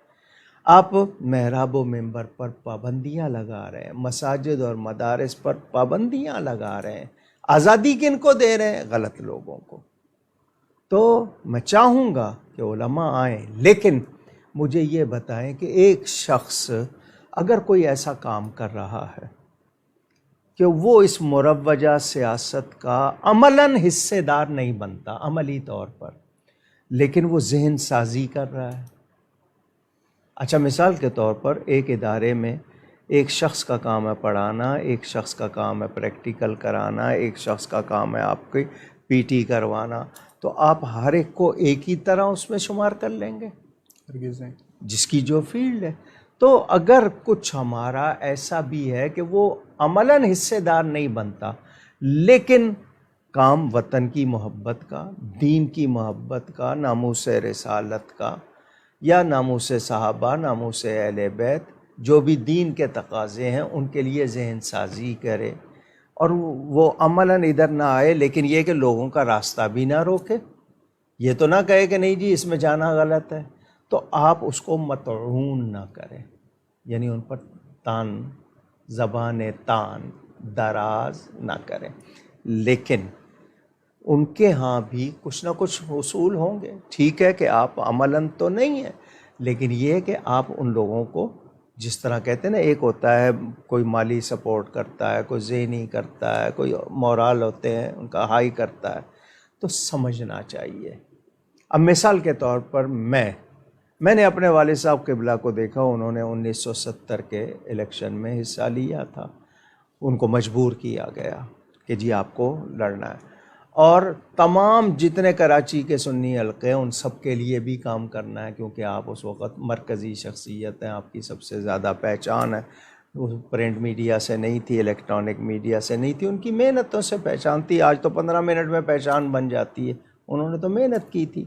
آپ محراب و منبر پر پابندیاں لگا رہے ہیں، مساجد اور مدارس پر پابندیاں لگا رہے ہیں. آزادی کن کو دے رہے ہیں؟ غلط لوگوں کو. تو میں چاہوں گا کہ علماء آئیں، لیکن مجھے یہ بتائیں کہ ایک شخص اگر کوئی ایسا کام کر رہا ہے کہ وہ اس مروجہ سیاست کا عملاً حصے دار نہیں بنتا عملی طور پر، لیکن وہ ذہن سازی کر رہا ہے. اچھا مثال کے طور پر ایک ادارے میں ایک شخص کا کام ہے پڑھانا، ایک شخص کا کام ہے پریکٹیکل کرانا، ایک شخص کا کام ہے آپ کی پی ٹی کروانا. تو آپ ہر ایک کو ایک ہی طرح اس میں شمار کر لیں گے؟ ہرگز نہیں. جس کی جو فیلڈ ہے. تو اگر کچھ ہمارا ایسا بھی ہے کہ وہ عملاً حصے دار نہیں بنتا، لیکن کام وطن کی محبت کا، دین کی محبت کا، ناموس رسالت کا، یا ناموس صحابہ، ناموس اہل بیت، جو بھی دین کے تقاضے ہیں ان کے لیے ذہن سازی کرے، اور وہ عملاً ادھر نہ آئے، لیکن یہ کہ لوگوں کا راستہ بھی نہ روکے. یہ تو نہ کہے کہ نہیں جی اس میں جانا غلط ہے، تو آپ اس کو مطعون نہ کریں، یعنی ان پر تان، زبان تان دراز نہ کریں. لیکن ان کے ہاں بھی کچھ نہ کچھ اصول ہوں گے. ٹھیک ہے کہ آپ عملاً تو نہیں ہیں، لیکن یہ کہ آپ ان لوگوں کو جس طرح کہتے ہیں نا، ایک ہوتا ہے کوئی مالی سپورٹ کرتا ہے، کوئی ذہنی کرتا ہے، کوئی مورال ہوتے ہیں ان کا ہائی کرتا ہے، تو سمجھنا چاہیے. اب مثال کے طور پر میں نے اپنے والد صاحب قبلہ کو دیکھا، انہوں نے 1970 کے الیکشن میں حصہ لیا تھا. ان کو مجبور کیا گیا کہ جی آپ کو لڑنا ہے، اور تمام جتنے کراچی کے سنی حلقے ہیں ان سب کے لیے بھی کام کرنا ہے، کیونکہ آپ اس وقت مرکزی شخصیت ہیں، آپ کی سب سے زیادہ پہچان ہے. وہ پرنٹ میڈیا سے نہیں تھی، الیکٹرانک میڈیا سے نہیں تھی، ان کی محنتوں سے پہچان تھی. آج تو 15 منٹ میں پہچان بن جاتی ہے، انہوں نے تو محنت کی تھی.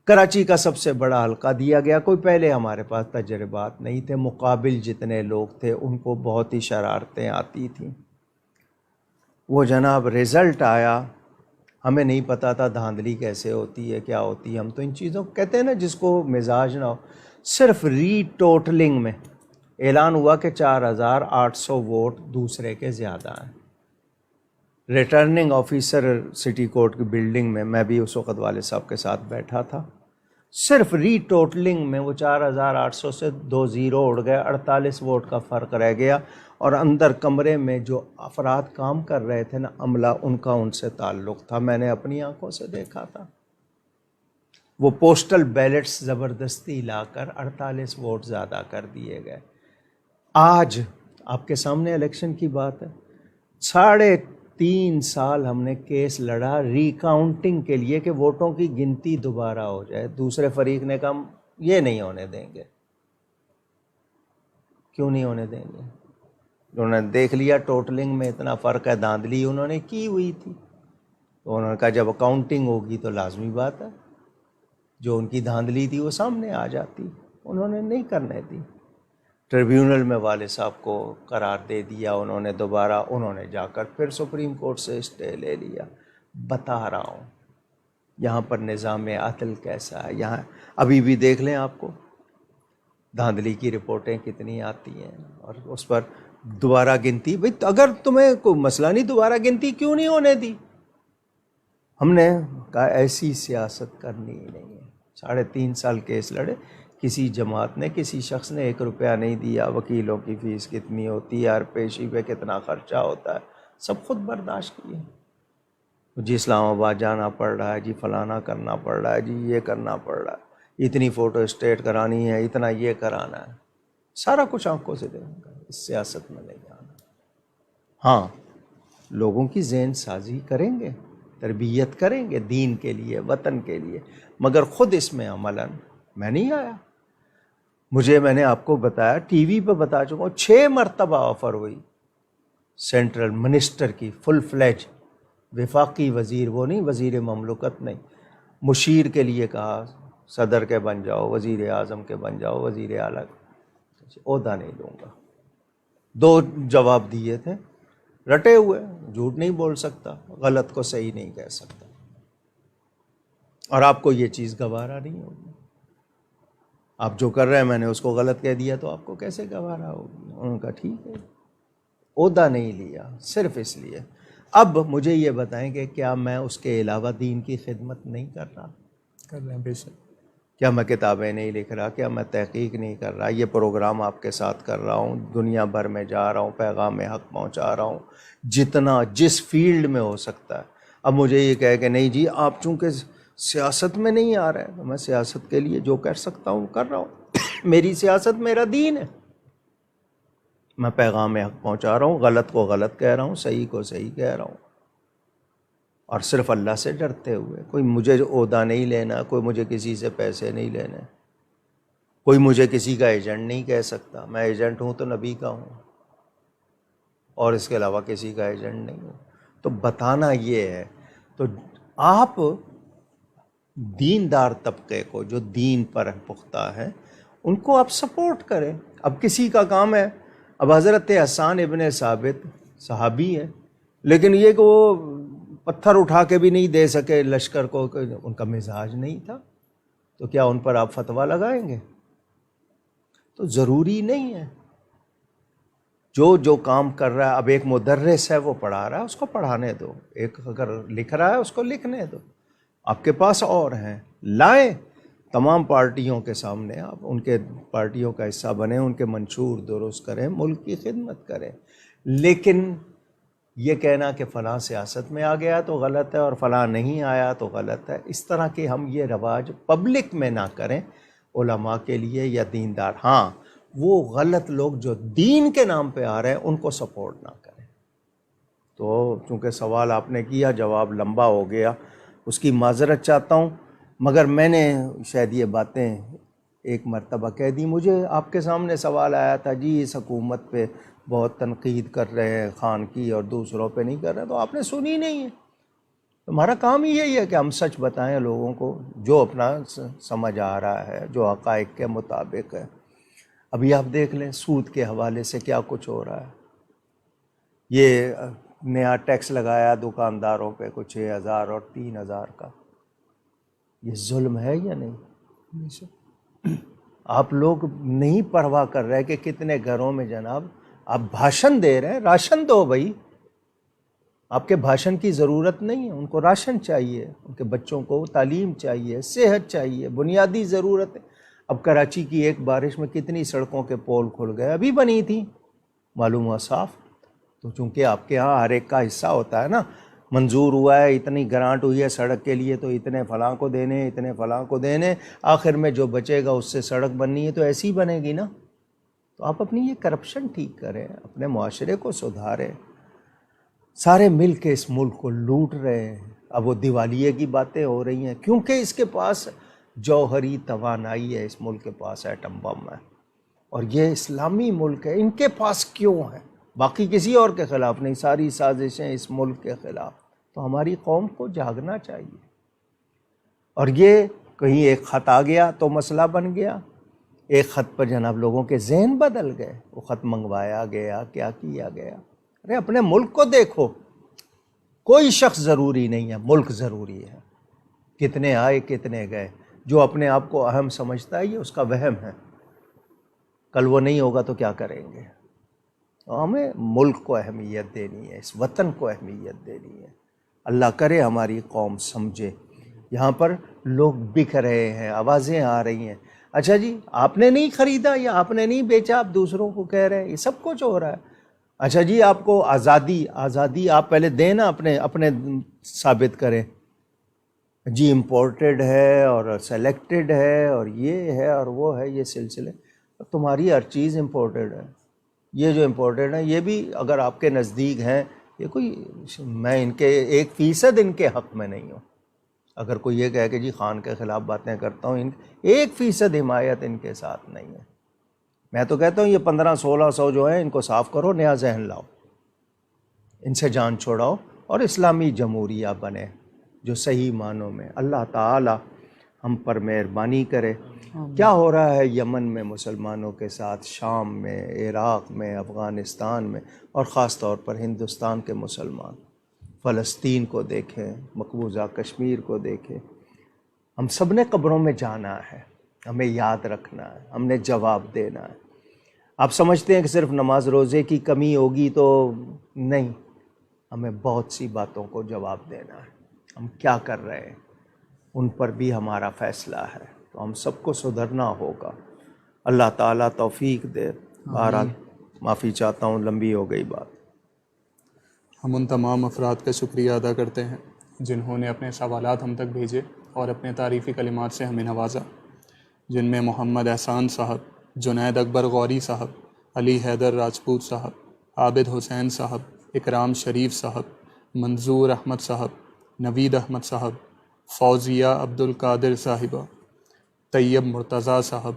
کراچی کا سب سے بڑا حلقہ دیا گیا. کوئی پہلے ہمارے پاس تجربات نہیں تھے، مقابل جتنے لوگ تھے ان کو بہت ہی شرارتیں آتی تھیں. وہ جناب رزلٹ آیا، ہمیں نہیں پتا تھا دھاندلی کیسے ہوتی ہے، کیا ہوتی ہے. ہم تو ان چیزوں کو کہتے ہیں نا جس کو مزاج نہ ہو. صرف ری ٹوٹلنگ میں اعلان ہوا کہ 4800 ووٹ دوسرے کے زیادہ ہیں. ریٹرننگ آفیسر سٹی کورٹ کی بلڈنگ میں بھی اس وقت والد صاحب کے ساتھ بیٹھا تھا. صرف ری ٹوٹلنگ میں وہ 4800 سے 2 زیرو اڑ گئے، 48 ووٹ کا فرق رہ گیا. اور اندر کمرے میں جو افراد کام کر رہے تھے نا، عملہ، ان کا ان سے تعلق تھا. میں نے اپنی آنکھوں سے دیکھا تھا. وہ پوسٹل بیلٹس زبردستی لا کر 48 ووٹ زیادہ کر دیے گئے. آج آپ کے سامنے الیکشن کی بات ہے، 3.5 سال ہم نے کیس لڑا ری کاؤنٹنگ کے لیے کہ ووٹوں کی گنتی دوبارہ ہو جائے. دوسرے فریق نے کہا یہ نہیں ہونے دیں گے. کیوں نہیں ہونے دیں گے؟ انہوں نے دیکھ لیا ٹوٹلنگ میں اتنا فرق ہے، دھاندلی انہوں نے کی ہوئی تھی. تو انہوں نے کہا جب اکاؤنٹنگ ہوگی تو لازمی بات ہے جو ان کی دھاندلی تھی وہ سامنے آ جاتی. انہوں نے نہیں کرنے دی. ٹریبیونل میں والد صاحب کو قرار دے دیا. انہوں نے جا کر پھر سپریم کورٹ سے اسٹے لے لیا. بتا رہا ہوں یہاں پر نظام عدل کیسا ہے. یہاں ابھی بھی دیکھ لیں، آپ کو دھاندلی کی رپورٹیں کتنی آتی ہیں اور اس پر دوبارہ گنتی. بھئی اگر تمہیں کوئی مسئلہ نہیں، دوبارہ گنتی کیوں نہیں ہونے دی؟ ہم نے کہا ایسی سیاست کرنی ہی نہیں ہے. 3.5 سال کیس لڑے، کسی جماعت نے، کسی شخص نے 1 روپیہ نہیں دیا. وکیلوں کی فیس کتنی ہوتی ہے، ہر پیشی پہ کتنا خرچہ ہوتا ہے، سب خود برداشت کیے. جی اسلام آباد جانا پڑ رہا ہے، جی فلانا کرنا پڑ رہا ہے، جی یہ کرنا پڑ رہا ہے، اتنی فوٹو اسٹیٹ کرانی ہے، اتنا یہ کرانا ہے. سارا کچھ آنکھوں سے دیکھیں گا. اس سیاست میں نہیں آنا. ہاں، لوگوں کی ذہن سازی کریں گے، تربیت کریں گے دین کے لیے، وطن کے لیے، مگر خود اس میں عملاً میں نہیں آیا. میں نے آپ کو بتایا، ٹی وی پہ بتا چکا ہوں، 6 مرتبہ آفر ہوئی سینٹرل منسٹر کی، فل فلیج وفاقی وزیر، وہ نہیں وزیر مملکت نہیں، مشیر کے لیے کہا صدر کے بن جاؤ، وزیر اعظم کے بن جاؤ، وزیر اعلیٰ. عہدہ نہیں لوں گا. 2 جواب دیے تھے رٹے ہوئے. جھوٹ نہیں بول سکتا، غلط کو صحیح نہیں کہہ سکتا. اور آپ کو یہ چیز گوارا نہیں ہوگی. آپ جو کر رہے ہیں، میں نے اس کو غلط کہہ دیا تو آپ کو کیسے گوارا ہوگی؟ انہوں نے کہا ٹھیک ہے. عہدہ نہیں لیا صرف اس لیے. اب مجھے یہ بتائیں کہ کیا میں اس کے علاوہ دین کی خدمت نہیں کر رہا؟ کر رہے ہیں بے شک. کیا میں کتابیں نہیں لکھ رہا؟ کیا میں تحقیق نہیں کر رہا؟ یہ پروگرام آپ کے ساتھ کر رہا ہوں، دنیا بھر میں جا رہا ہوں، پیغام حق پہنچا رہا ہوں جتنا جس فیلڈ میں ہو سکتا ہے. اب مجھے یہ کہے کہ نہیں جی آپ چونکہ سیاست میں نہیں آ رہے، تو میں سیاست کے لیے جو کر سکتا ہوں کر رہا ہوں. میری سیاست میرا دین ہے. میں پیغام حق پہنچا رہا ہوں، غلط کو غلط کہہ رہا ہوں، صحیح کو صحیح کہہ رہا ہوں، اور صرف اللہ سے ڈرتے ہوئے. کوئی مجھے عہدہ نہیں لینا، کوئی مجھے کسی سے پیسے نہیں لینے، کوئی مجھے کسی کا ایجنٹ نہیں کہہ سکتا. میں ایجنٹ ہوں تو نبی کا ہوں، اور اس کے علاوہ کسی کا ایجنٹ نہیں ہوں. تو بتانا یہ ہے. تو آپ دیندار طبقے کو جو دین پر پختہ ہے ان کو آپ سپورٹ کریں. اب کسی کا کام ہے، اب حضرت حسان ابن ثابت صحابی ہیں، لیکن یہ کہ وہ پتھر اٹھا کے بھی نہیں دے سکے لشکر کو، ان کا مزاج نہیں تھا، تو کیا ان پر آپ فتویٰ لگائیں گے؟ تو ضروری نہیں ہے. جو کام کر رہا ہے، اب ایک مدرس ہے وہ پڑھا رہا ہے، اس کو پڑھانے دو. ایک اگر لکھ رہا ہے اس کو لکھنے دو. آپ کے پاس اور ہیں، لائیں تمام پارٹیوں کے سامنے، آپ ان کے پارٹیوں کا حصہ بنیں، ان کے منشور درست کریں، ملک کی خدمت کریں. لیکن یہ کہنا کہ فلاں سیاست میں آ گیا تو غلط ہے اور فلاں نہیں آیا تو غلط ہے، اس طرح کے ہم یہ رواج پبلک میں نہ کریں علماء کے لیے یا دیندار. ہاں، وہ غلط لوگ جو دین کے نام پہ آ رہے ہیں ان کو سپورٹ نہ کریں. تو چونکہ سوال آپ نے کیا، جواب لمبا ہو گیا، اس کی معذرت چاہتا ہوں، مگر میں نے شاید یہ باتیں ایک مرتبہ کہہ دی. مجھے آپ کے سامنے سوال آیا تھا جی اس حکومت پہ بہت تنقید کر رہے ہیں خان کی اور دوسروں پہ نہیں کر رہے, تو آپ نے سنی نہیں ہے. ہمارا کام ہی یہی ہے کہ ہم سچ بتائیں لوگوں کو, جو اپنا سمجھ آ رہا ہے, جو حقائق کے مطابق ہے. ابھی آپ دیکھ لیں سود کے حوالے سے کیا کچھ ہو رہا ہے. یہ نیا ٹیکس لگایا دکانداروں پہ کچھ 6,000 اور 3,000 کا. یہ ظلم ہے یا نہیں؟ آپ لوگ نہیں پرواہ کر رہے کہ کتنے گھروں میں جناب آپ بھاشن دے رہے ہیں. راشن دو بھائی, آپ کے بھاشن کی ضرورت نہیں ہے, ان کو راشن چاہیے, ان کے بچوں کو تعلیم چاہیے, صحت چاہیے, بنیادی ضرورت ہے. اب کراچی کی ایک بارش میں کتنی سڑکوں کے پول کھل گئے, ابھی بنی تھی, معلوم ہوا صاف. تو چونکہ آپ کے ہاں ہر ایک کا حصہ ہوتا ہے نا, منظور ہوا ہے, اتنی گرانٹ ہوئی ہے سڑک کے لیے تو اتنے فلاں کو دینے, اتنے فلاں کو دینے, آخر میں جو بچے گا اس سے سڑک بننی ہے تو ایسی ہی بنے گی نا. تو آپ اپنی یہ کرپشن ٹھیک کریں, اپنے معاشرے کو سدھاریں. سارے مل کے اس ملک کو لوٹ رہے ہیں. اب وہ دیوالیے کی باتیں ہو رہی ہیں کیونکہ اس کے پاس جوہری توانائی ہے, اس ملک کے پاس ایٹم بم ہے, اور یہ اسلامی ملک ہے. ان کے پاس کیوں ہے؟ باقی کسی اور کے خلاف نہیں, ساری سازشیں اس ملک کے خلاف. تو ہماری قوم کو جاگنا چاہیے. اور یہ کہیں ایک خط آ گیا تو مسئلہ بن گیا, ایک خط پر جناب لوگوں کے ذہن بدل گئے. وہ خط منگوایا گیا, کیا کیا گیا. ارے اپنے ملک کو دیکھو, کوئی شخص ضروری نہیں ہے, ملک ضروری ہے. کتنے آئے کتنے گئے, جو اپنے آپ کو اہم سمجھتا ہے یہ اس کا وہم ہے. کل وہ نہیں ہوگا تو کیا کریں گے؟ ہمیں ملک کو اہمیت دینی ہے, اس وطن کو اہمیت دینی ہے. اللہ کرے ہماری قوم سمجھے. یہاں پر لوگ بک رہے ہیں, آوازیں آ رہی ہیں, اچھا جی آپ نے نہیں خریدا یا آپ نے نہیں بیچا, آپ دوسروں کو کہہ رہے ہیں. یہ سب کچھ ہو رہا ہے. اچھا جی آپ کو آزادی آپ پہلے دیں نا, اپنے ثابت کریں. جی امپورٹڈ ہے اور سلیکٹڈ ہے اور یہ ہے اور وہ ہے, یہ سلسلے. تمہاری ہر چیز امپورٹڈ ہے. یہ جو امپورٹڈ ہے یہ بھی اگر آپ کے نزدیک ہیں, یہ کوئی, میں ان کے 1% ان کے حق میں نہیں ہوں. اگر کوئی یہ کہے کہ جی خان کے خلاف باتیں کرتا ہوں, 1% حمایت ان کے ساتھ نہیں ہے. میں تو کہتا ہوں یہ 1500-1600 جو ہیں ان کو صاف کرو, نیا ذہن لاؤ, ان سے جان چھوڑاؤ اور اسلامی جمہوریہ بنے جو صحیح معنوں میں. اللہ تعالی ہم پر مہربانی کرے. کیا ہو رہا ہے یمن میں مسلمانوں کے ساتھ, شام میں, عراق میں, افغانستان میں, اور خاص طور پر ہندوستان کے مسلمان. فلسطین کو دیکھیں, مقبوضہ کشمیر کو دیکھیں. ہم سب نے قبروں میں جانا ہے, ہمیں یاد رکھنا ہے, ہم نے جواب دینا ہے. آپ سمجھتے ہیں کہ صرف نماز روزے کی کمی ہوگی تو نہیں, ہمیں بہت سی باتوں کو جواب دینا ہے. ہم کیا کر رہے ہیں ان پر بھی ہمارا فیصلہ ہے. تو ہم سب کو سدھرنا ہوگا. اللہ تعالیٰ توفیق دے. بہرحال معافی چاہتا ہوں, لمبی ہو گئی بات. ہم ان تمام افراد کا شکریہ ادا کرتے ہیں جنہوں نے اپنے سوالات ہم تک بھیجے اور اپنے تعریفی کلمات سے ہمیں نوازا, جن میں محمد احسان صاحب, جنید اکبر غوری صاحب, علی حیدر راجپوت صاحب, عابد حسین صاحب, اکرام شریف صاحب, منظور احمد صاحب, نوید احمد صاحب, فوزیہ عبدالقادر صاحبہ, طیب مرتضیٰ صاحب,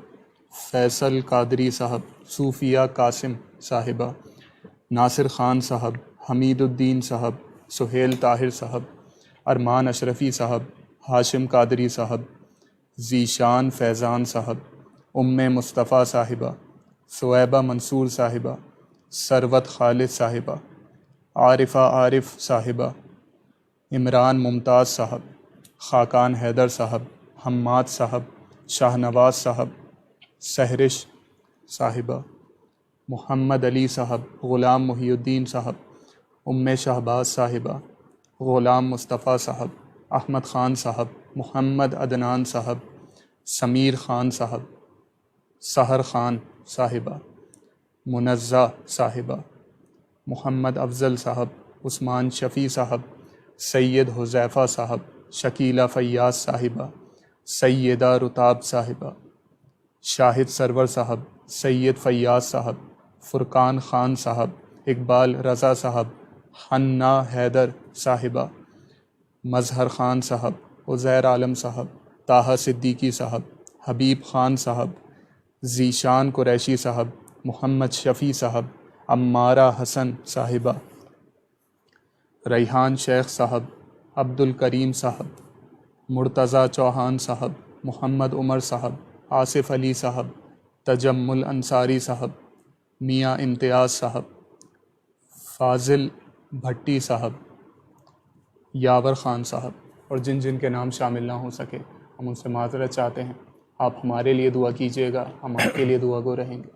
فیصل قادری صاحب, صوفیہ قاسم صاحبہ, ناصر خان صاحب, حمید الدین صاحب, سہیل طاہر صاحب, ارمان اشرفی صاحب, ہاشم قادری صاحب, ذیشان فیضان صاحب, مصطفیٰ صاحبہ, صویبہ منصور صاحبہ, ثروت خالد صاحبہ, عارفہ عارف صاحبہ, عمران ممتاز صاحب, خاقان حیدر صاحب, حماد صاحب, شاہ نواز صاحب, سہرش صاحبہ, محمد علی صاحب, غلام محی الدین صاحب, شہباز صاحبہ, غلام مصطفیٰ صاحب, احمد خان صاحب, محمد عدنان صاحب, سمیر خان صاحب, سحر خان صاحبہ, منزہ صاحبہ, محمد افضل صاحب, عثمان شفیع صاحب, سید حذیفہ صاحب, شکیلہ فیاض صاحبہ, سیدہ رتاب صاحبہ, شاہد سرور صاحب, سید فیاض صاحب, فرقان خان صاحب, اقبال رضا صاحب, حنا حیدر صاحبہ, مظہر خان صاحب, عزیر عالم صاحب, طاہا صدیقی صاحب, حبیب خان صاحب، ذیشان قریشی صاحب، محمد شفیع صاحب، عمارہ حسن صاحبہ، ریحان شیخ صاحب، عبد الکریم صاحب، مرتضیٰ چوہان صاحب، محمد عمر صاحب، آصف علی صاحب، تجمل انصاری صاحب، میاں امتیاز صاحب، فاضل بھٹی صاحب، یاور خان صاحب، اور جن جن کے نام شامل نہ ہو سکے ہم ان سے معذرت چاہتے ہیں۔ آپ ہمارے لیے دعا کیجیے گا، ہم آپ کے لیے دعا گو رہیں گے۔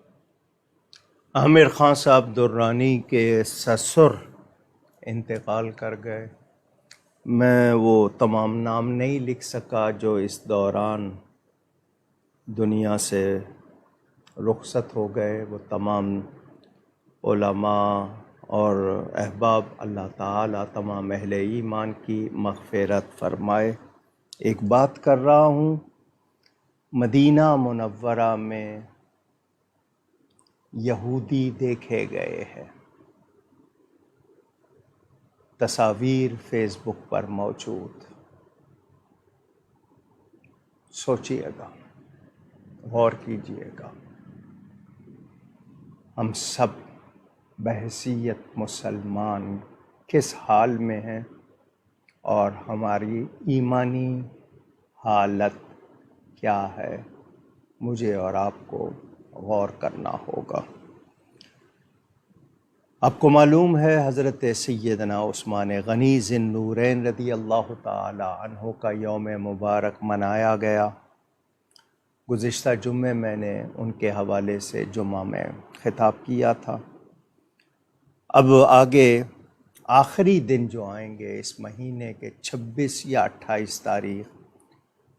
عامر خان صاحب درانی کے سسر انتقال کر گئے۔ میں وہ تمام نام نہیں لکھ سکا جو اس دوران دنیا سے رخصت ہو گئے۔ وہ تمام علماء اور احباب، اللہ تعالیٰ تمام اہل ایمان کی مغفرت فرمائے۔ ایک بات کر رہا ہوں، مدینہ منورہ میں یہودی دیکھے گئے ہیں، تصاویر فیس بک پر موجود، سوچیے گا، غور کیجیے گا۔ ہم سب بحیثیت مسلمان کس حال میں ہیں اور ہماری ایمانی حالت کیا ہے، مجھے اور آپ کو غور کرنا ہوگا۔ آپ کو معلوم ہے حضرت سیدنا عثمان غنی ذی النورین رضی اللہ تعالی عنہ کا یوم مبارک منایا گیا۔ گزشتہ جمعے میں نے ان کے حوالے سے جمعہ میں خطاب کیا تھا۔ اب آگے آخری دن جو آئیں گے اس مہینے کے 26 یا 28 تاریخ،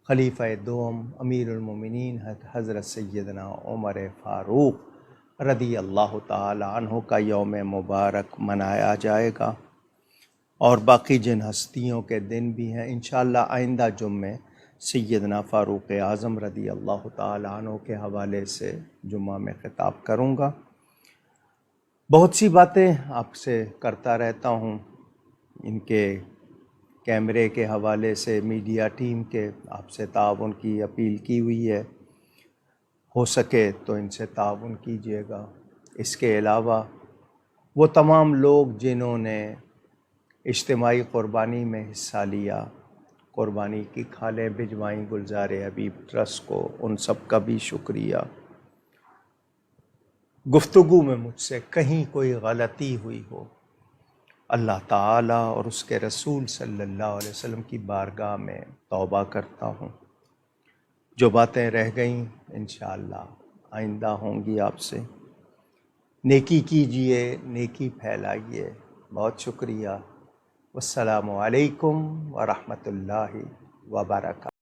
خلیفہ دوم امیر المومنین حضرت سیدنا عمر فاروق رضی اللہ تعالی عنہ کا یوم مبارک منایا جائے گا، اور باقی جن ہستیوں کے دن بھی ہیں انشاءاللہ آئندہ جمعے سیدنا فاروق اعظم رضی اللہ تعالی عنہ کے حوالے سے جمعہ میں خطاب کروں گا۔ بہت سی باتیں آپ سے کرتا رہتا ہوں، ان کے کیمرے کے حوالے سے میڈیا ٹیم کے آپ سے تعاون کی اپیل کی ہوئی ہے، ہو سکے تو ان سے تعاون کیجیے گا۔ اس کے علاوہ وہ تمام لوگ جنہوں نے اجتماعی قربانی میں حصہ لیا، قربانی کی کھالیں بھجوائیں گلزار حبیب ٹرسٹ کو، ان سب کا بھی شکریہ۔ گفتگو میں مجھ سے کہیں کوئی غلطی ہوئی ہو، اللہ تعالیٰ اور اس کے رسول صلی اللہ علیہ وسلم کی بارگاہ میں توبہ کرتا ہوں۔ جو باتیں رہ گئیں انشاءاللہ آئندہ ہوں گی آپ سے۔ نیکی کیجئے، نیکی پھیلائیے۔ بہت شکریہ۔ والسلام علیکم ورحمۃ اللہ وبرکاتہ۔